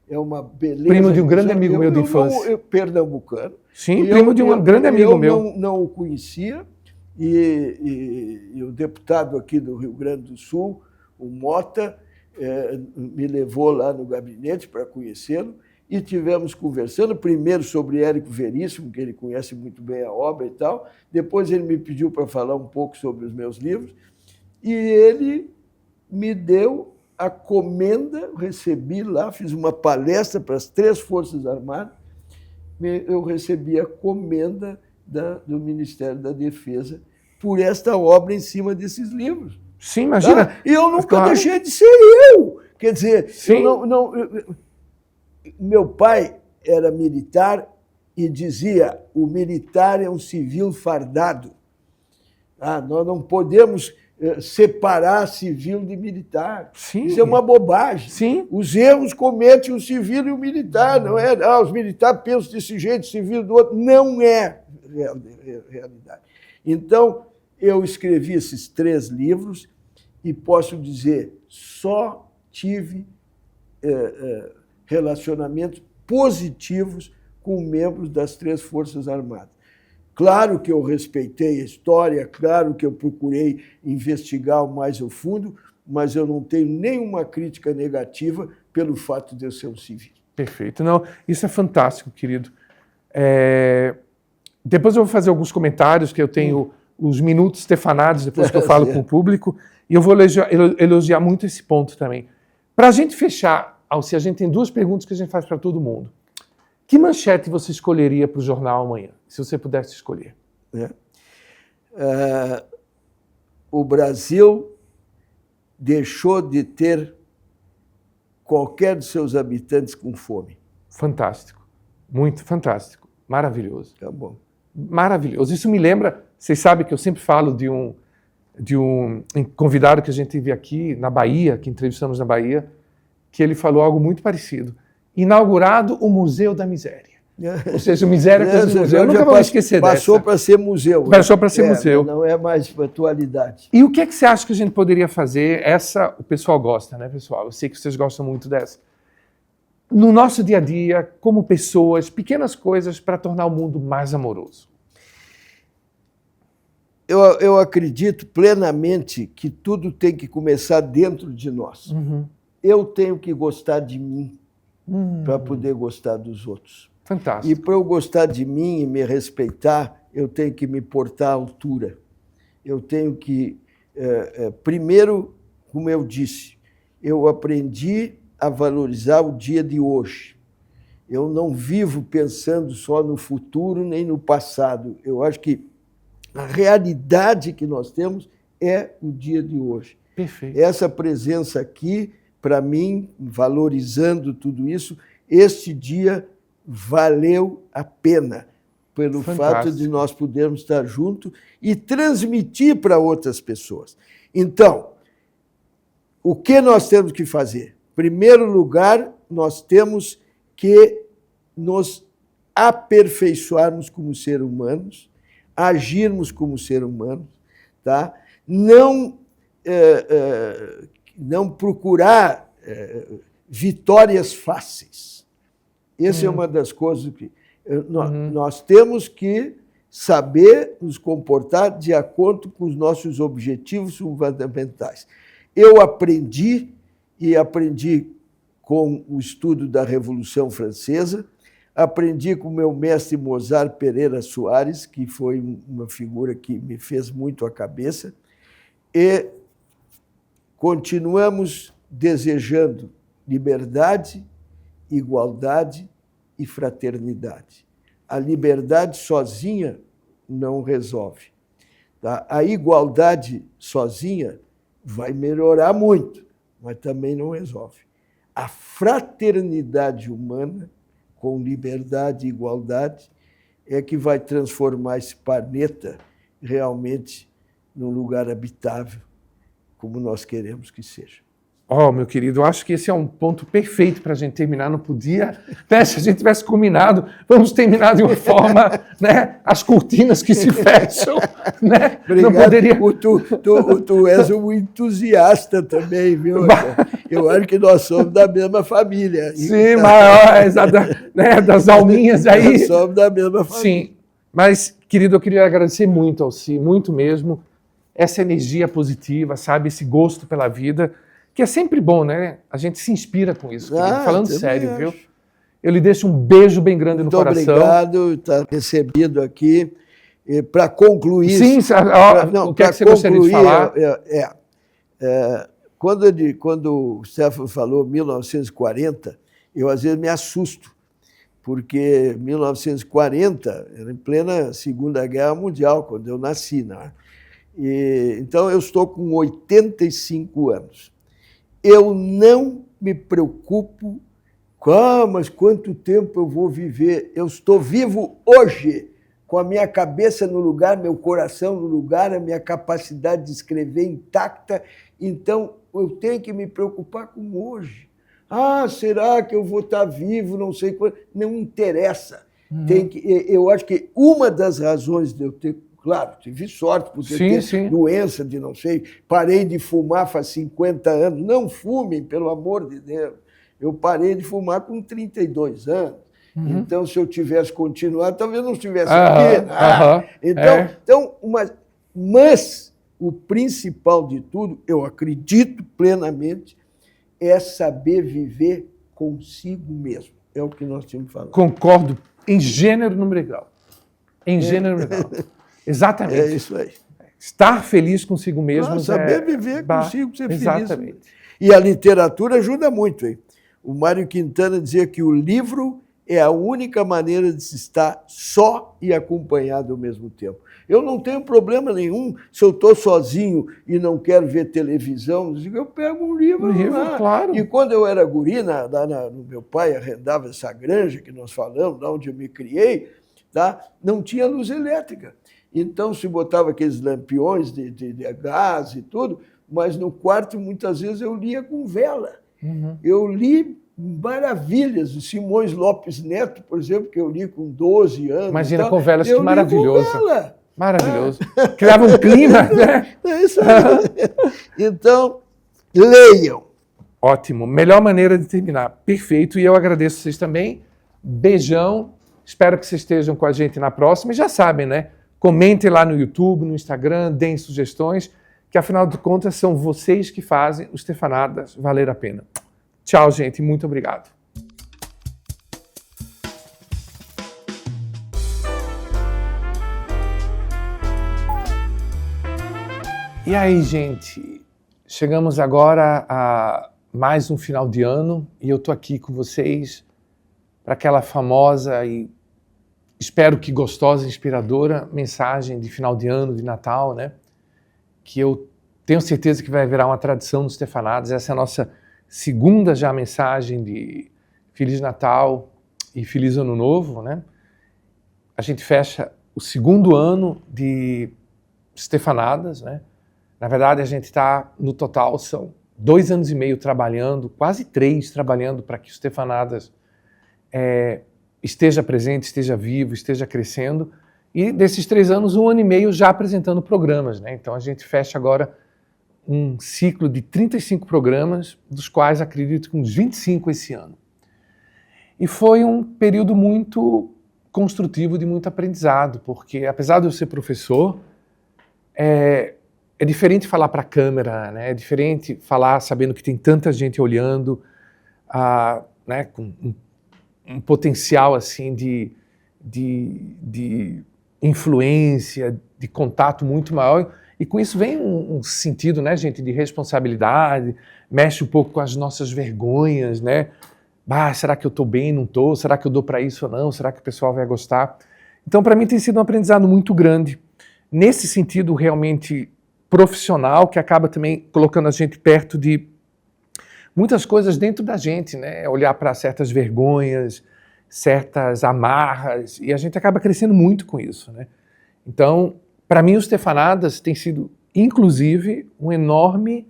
é uma beleza. Primo de um grande amigo meu de infância. Pernambucano. Sim, primo de um grande amigo meu. Eu não o conhecia, e o deputado aqui do Rio Grande do Sul, o Mota, me levou lá no gabinete para conhecê-lo, e tivemos conversando, primeiro sobre Érico Veríssimo, que ele conhece muito bem a obra e tal, depois ele me pediu para falar um pouco sobre os meus livros, e ele me deu a comenda, recebi lá, fiz uma palestra para as 3 Forças Armadas, eu recebi a comenda do Ministério da Defesa por esta obra em cima desses livros. Sim, imagina. Tá? E eu nunca deixei de ser eu. Quer dizer, meu pai era militar e dizia: o militar é um civil fardado. Nós não podemos separar civil de militar. Sim. Isso é uma bobagem. Sim. Os erros cometem o civil e o militar. Não é, os militares pensam desse jeito, o civil do outro. Não é realidade. Então, eu escrevi esses 3 livros e posso dizer, só tive relacionamentos positivos com membros das 3 Forças Armadas. Claro que eu respeitei a história, claro que eu procurei investigar mais ao fundo, mas eu não tenho nenhuma crítica negativa pelo fato de eu ser um civil. Perfeito. Não, isso é fantástico, querido. Depois eu vou fazer alguns comentários, que eu tenho os minutos stefanados, depois que eu falo com o público, e eu vou elogiar muito esse ponto também. Para a gente fechar, Alci, a gente tem 2 perguntas que a gente faz para todo mundo. Que manchete você escolheria para o jornal amanhã, se você pudesse escolher? O Brasil deixou de ter qualquer dos seus habitantes com fome. Fantástico. Muito fantástico. Maravilhoso. Tá bom. Maravilhoso. Isso me lembra, vocês sabem que eu sempre falo de um convidado que a gente teve aqui na Bahia, que entrevistamos na Bahia, que ele falou algo muito parecido. Inaugurado o Museu da Miséria. Ou seja, o Miséria é coisa de museu. Eu nunca vou esquecer dessa. Passou para ser museu. Passou para ser museu. Não é mais atualidade. E o que é que você acha que a gente poderia fazer? O pessoal gosta, né, pessoal? Eu sei que vocês gostam muito dessa. No nosso dia a dia, como pessoas, pequenas coisas para tornar o mundo mais amoroso. Eu acredito plenamente que tudo tem que começar dentro de nós. Eu tenho que gostar de mim para poder gostar dos outros. Fantástico. E para eu gostar de mim e me respeitar, eu tenho que me portar à altura. Eu tenho que, primeiro, como eu disse, eu aprendi a valorizar o dia de hoje. Eu não vivo pensando só no futuro nem no passado. Eu acho que a realidade que nós temos é o dia de hoje. Perfeito. Essa presença aqui, para mim, valorizando tudo isso, este dia valeu a pena pelo fato de nós podermos estar juntos e transmitir para outras pessoas. Então, o que nós temos que fazer? Em primeiro lugar, nós temos que nos aperfeiçoarmos como seres humanos, agirmos como seres humanos, tá? Não procurar vitórias fáceis. Essa é uma das coisas que nós temos que saber nos comportar de acordo com os nossos objetivos fundamentais. Eu aprendi com o estudo da Revolução Francesa, aprendi com o meu mestre Mozart Pereira Soares, que foi uma figura que me fez muito a cabeça, e continuamos desejando liberdade, igualdade e fraternidade. A liberdade sozinha não resolve. Tá? A igualdade sozinha vai melhorar muito, mas também não resolve. A fraternidade humana, com liberdade e igualdade, é que vai transformar esse planeta realmente num lugar habitável, como nós queremos que seja. Meu querido, eu acho que esse é um ponto perfeito para a gente terminar. Não podia, né? Se a gente tivesse combinado, vamos terminar de uma forma, né? As cortinas que se fecham, né? Obrigado. Não poderia... Tu és um entusiasta também, viu? Eu acho que nós somos da mesma família. Sim, mas né, das alminhas aí. Nós somos da mesma família. Sim, mas, querido, eu queria agradecer muito ao Si, muito mesmo, essa energia positiva, sabe? Esse gosto pela vida, que é sempre bom, né? A gente se inspira com isso, querido. Falando sério, viu? Eu lhe deixo um beijo bem grande no coração. Muito obrigado, está recebido aqui. Para concluir... Sim, o que é que você gostaria de falar? Quando o Stefano falou 1940, eu às vezes me assusto, porque 1940 era em plena Segunda Guerra Mundial, quando eu nasci, né? Então, eu estou com 85 anos. Eu não me preocupo, mas quanto tempo eu vou viver? Eu estou vivo hoje, com a minha cabeça no lugar, meu coração no lugar, a minha capacidade de escrever intacta. Então, eu tenho que me preocupar com hoje. Será que eu vou estar vivo? Não sei quando. Não interessa. Eu acho que uma das razões de eu ter... Claro, tive sorte por ter doença de não sei... Parei de fumar faz 50 anos. Não fumem, pelo amor de Deus. Eu parei de fumar com 32 anos. Então, se eu tivesse continuado, talvez não estivesse aqui. Mas o principal de tudo, eu acredito plenamente, é saber viver consigo mesmo. É o que nós tínhamos falado. Concordo em gênero, número e grau. Em gênero, número e grau. Exatamente. É isso aí. Estar feliz consigo mesmo. Saber viver consigo, ser feliz. Exatamente. E a literatura ajuda muito, hein? O Mário Quintana dizia que o livro é a única maneira de se estar só e acompanhado ao mesmo tempo. Eu não tenho problema nenhum se eu estou sozinho e não quero ver televisão, eu pego um livro lá. Claro. E quando eu era guri, meu pai arrendava essa granja que nós falamos, lá onde eu me criei, tá? Não tinha luz elétrica. Então se botava aqueles lampiões de gás e tudo, mas no quarto muitas vezes eu lia com vela. Eu li maravilhas, o Simões Lopes Neto, por exemplo, que eu li com 12 anos. Imagina, com velas, que maravilhoso. Com vela. Maravilhoso. Criava um clima, né? É isso aí. Então, leiam. Ótimo. Melhor maneira de terminar. Perfeito. E eu agradeço vocês também. Beijão. Espero que vocês estejam com a gente na próxima. E já sabem, né? Comentem lá no YouTube, no Instagram, deem sugestões, que afinal de contas são vocês que fazem os Stefanadas valer a pena. Tchau, gente. Muito obrigado. E aí, gente? Chegamos agora a mais um final de ano e eu tô aqui com vocês para aquela famosa e espero que gostosa, inspiradora mensagem de final de ano, de Natal, né? Que eu tenho certeza que vai virar uma tradição dos Stefanadas. Essa é a nossa segunda já mensagem de Feliz Natal e Feliz Ano Novo, né? A gente fecha o segundo ano de Stefanadas, né? Na verdade, a gente está, no total, são 2 anos e meio trabalhando, quase 3 trabalhando para que o Stefanadas esteja presente, esteja vivo, esteja crescendo. E desses 3 anos, 1 ano e meio já apresentando programas, né? Então a gente fecha agora um ciclo de 35 programas, dos quais acredito que uns 25 esse ano. E foi um período muito construtivo, de muito aprendizado, porque apesar de eu ser professor, é diferente falar para a câmera, né? É diferente falar sabendo que tem tanta gente olhando, né? Com um potencial assim de influência, de contato muito maior. E com isso vem um sentido, né, gente, de responsabilidade, mexe um pouco com as nossas vergonhas, né? Será que eu estou bem, não estou? Será que eu dou para isso ou não? Será que o pessoal vai gostar? Então, para mim, tem sido um aprendizado muito grande. Nesse sentido, realmente profissional, que acaba também colocando a gente perto de muitas coisas dentro da gente, né? Olhar para certas vergonhas, certas amarras, e a gente acaba crescendo muito com isso, né? Então, para mim, os Stefanadas tem sido, inclusive, um enorme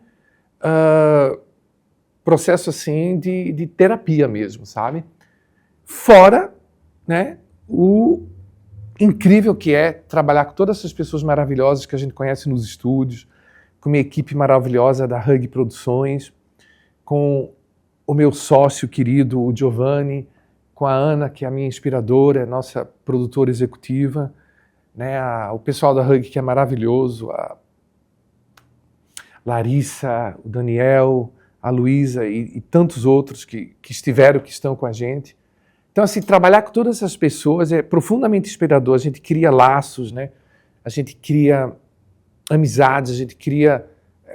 processo assim de terapia mesmo, sabe? Fora, né, o incrível que é trabalhar com todas essas pessoas maravilhosas que a gente conhece nos estúdios, com uma equipe maravilhosa da Hug Produções, com o meu sócio querido, o Giovanni, com a Ana, que é a minha inspiradora, nossa produtora executiva, né, o pessoal da Hug, que é maravilhoso, a Larissa, o Daniel, a Luísa e tantos outros que estiveram, que estão com a gente. Então, assim, trabalhar com todas essas pessoas é profundamente inspirador. A gente cria laços, né? A gente cria amizades, a gente cria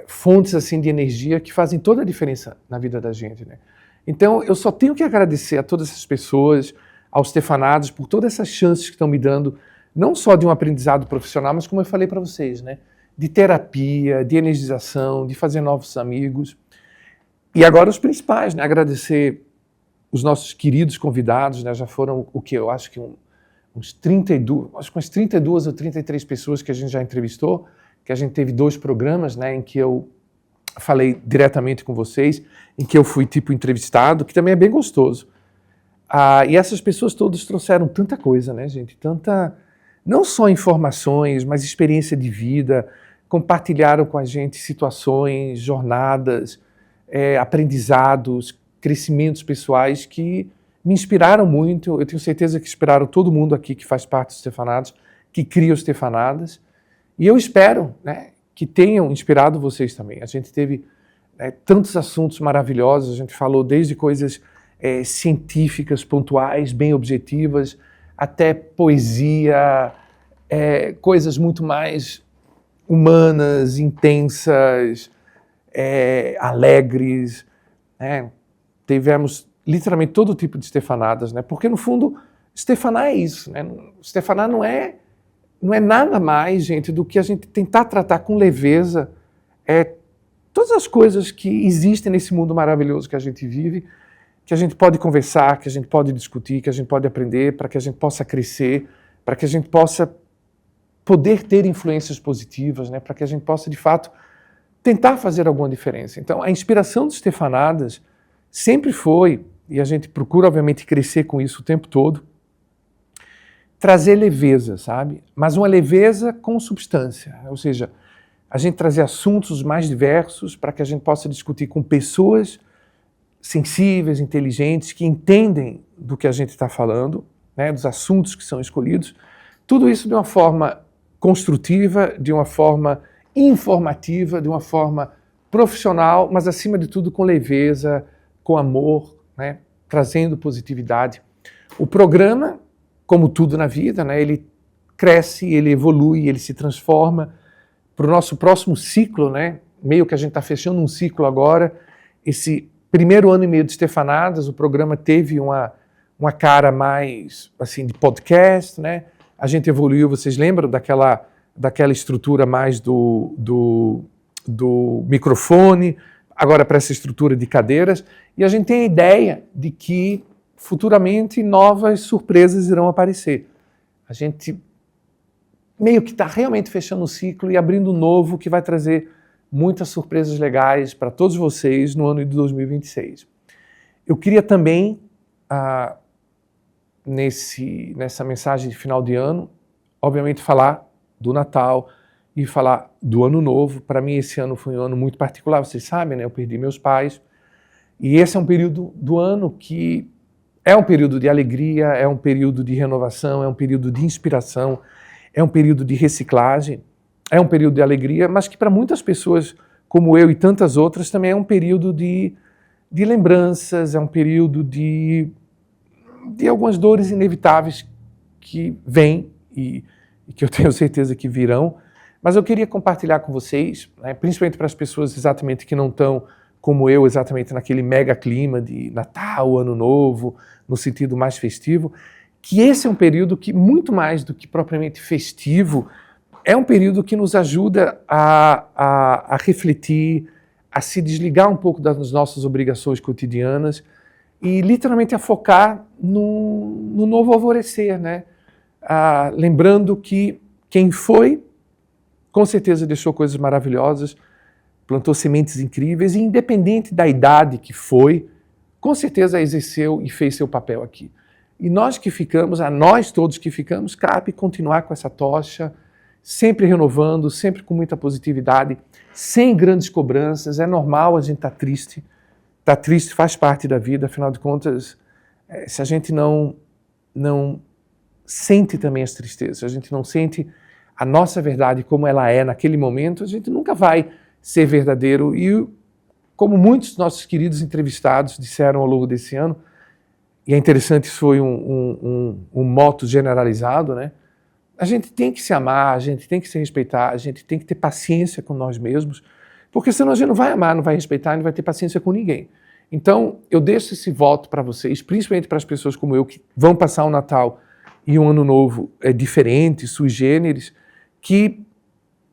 fontes assim de energia que fazem toda a diferença na vida da gente, né? Então, eu só tenho que agradecer a todas essas pessoas, aos Stefanados, por todas essas chances que estão me dando, não só de um aprendizado profissional, mas como eu falei para vocês, né? De terapia, de energização, de fazer novos amigos. E agora os principais, né? Agradecer os nossos queridos convidados, né? Já foram o que eu acho que umas 32 ou 33 pessoas que a gente já entrevistou, que a gente teve 2 programas, né? Em que eu falei diretamente com vocês, em que eu fui tipo entrevistado, que também é bem gostoso. E essas pessoas todas trouxeram tanta coisa, né, gente? Tanta, não só informações, mas experiência de vida, compartilharam com a gente situações, jornadas, aprendizados, crescimentos pessoais que me inspiraram muito. Eu tenho certeza que inspiraram todo mundo aqui que faz parte dos Stefanados, que cria os Stefanadas. E eu espero, né, que tenham inspirado vocês também. A gente teve tantos assuntos maravilhosos, a gente falou desde coisas científicas, pontuais, bem objetivas, até poesia, coisas muito mais humanas, intensas, alegres, né? Tivemos literalmente todo tipo de Stefanadas, né? Porque no fundo, Stefaná é isso, né? Stefaná não é nada mais, gente, do que a gente tentar tratar com leveza todas as coisas que existem nesse mundo maravilhoso que a gente vive, que a gente pode conversar, que a gente pode discutir, que a gente pode aprender, para que a gente possa crescer, para que a gente possa poder ter influências positivas, né? Para que a gente possa, de fato, tentar fazer alguma diferença. Então, a inspiração dos Stefanadas sempre foi, e a gente procura, obviamente, crescer com isso o tempo todo, trazer leveza, sabe? Mas uma leveza com substância, ou seja, a gente trazer assuntos mais diversos para que a gente possa discutir com pessoas sensíveis, inteligentes, que entendem do que a gente está falando, né, dos assuntos que são escolhidos, tudo isso de uma forma construtiva, de uma forma informativa, de uma forma profissional, mas acima de tudo com leveza, com amor, né, trazendo positividade. O programa, como tudo na vida, né, ele cresce, ele evolui, ele se transforma. Para o nosso próximo ciclo, né, meio que a gente está fechando um ciclo agora, esse primeiro ano e meio de Stefanadas, o programa teve uma cara mais assim de podcast, né? A gente evoluiu, vocês lembram daquela estrutura mais do microfone, agora para essa estrutura de cadeiras, e a gente tem a ideia de que futuramente novas surpresas irão aparecer. A gente meio que está realmente fechando o ciclo e abrindo um novo que vai trazer muitas surpresas legais para todos vocês no ano de 2026. Eu queria também, nessa mensagem de final de ano, obviamente falar do Natal e falar do Ano Novo. Para mim esse ano foi um ano muito particular, vocês sabem, né? Eu perdi meus pais. E esse é um período do ano que é um período de alegria, é um período de renovação, é um período de inspiração, é um período de reciclagem, é um período de alegria, mas que para muitas pessoas, como eu e tantas outras, também é um período de lembranças, é um período de algumas dores inevitáveis que vêm e que eu tenho certeza que virão. Mas eu queria compartilhar com vocês, né, principalmente para as pessoas exatamente que não estão, como eu, exatamente naquele mega clima de Natal, Ano Novo, no sentido mais festivo, que esse é um período que, muito mais do que propriamente festivo, é um período que nos ajuda a refletir, a se desligar um pouco das nossas obrigações cotidianas e literalmente a focar no novo alvorecer, né? Lembrando que quem foi, com certeza deixou coisas maravilhosas, plantou sementes incríveis e independente da idade que foi, com certeza exerceu e fez seu papel aqui. E nós que ficamos, a nós todos que ficamos, cabe continuar com essa tocha, sempre renovando, sempre com muita positividade, sem grandes cobranças. É normal a gente estar triste. Estar triste faz parte da vida, afinal de contas, se a gente não sente também as tristezas, se a gente não sente a nossa verdade como ela é naquele momento, a gente nunca vai ser verdadeiro. E como muitos dos nossos queridos entrevistados disseram ao longo desse ano, e é interessante, isso foi um moto generalizado, né? A gente tem que se amar, a gente tem que se respeitar, a gente tem que ter paciência com nós mesmos, porque senão a gente não vai amar, não vai respeitar, não vai ter paciência com ninguém. Então, eu deixo esse voto para vocês, principalmente para as pessoas como eu, que vão passar o Natal e um Ano Novo diferente, sui generis, que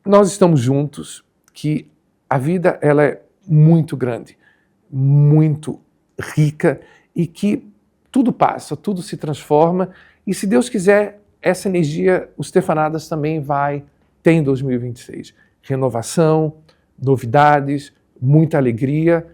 nós estamos juntos, que a vida ela é muito grande, muito rica e que tudo passa, tudo se transforma e, se Deus quiser, essa energia, os Stefanadas também vai ter em 2026. Renovação, novidades, muita alegria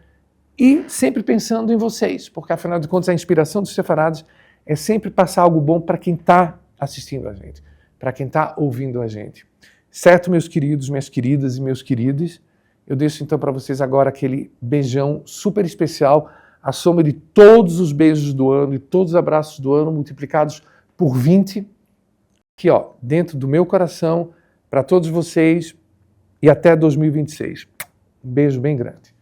e sempre pensando em vocês, porque afinal de contas a inspiração dos Stefanadas é sempre passar algo bom para quem está assistindo a gente, para quem está ouvindo a gente. Certo, meus queridos, minhas queridas e meus queridos? Eu deixo então para vocês agora aquele beijão super especial, a soma de todos os beijos do ano e todos os abraços do ano multiplicados por 20, aqui ó, dentro do meu coração, para todos vocês e até 2026. Um beijo bem grande.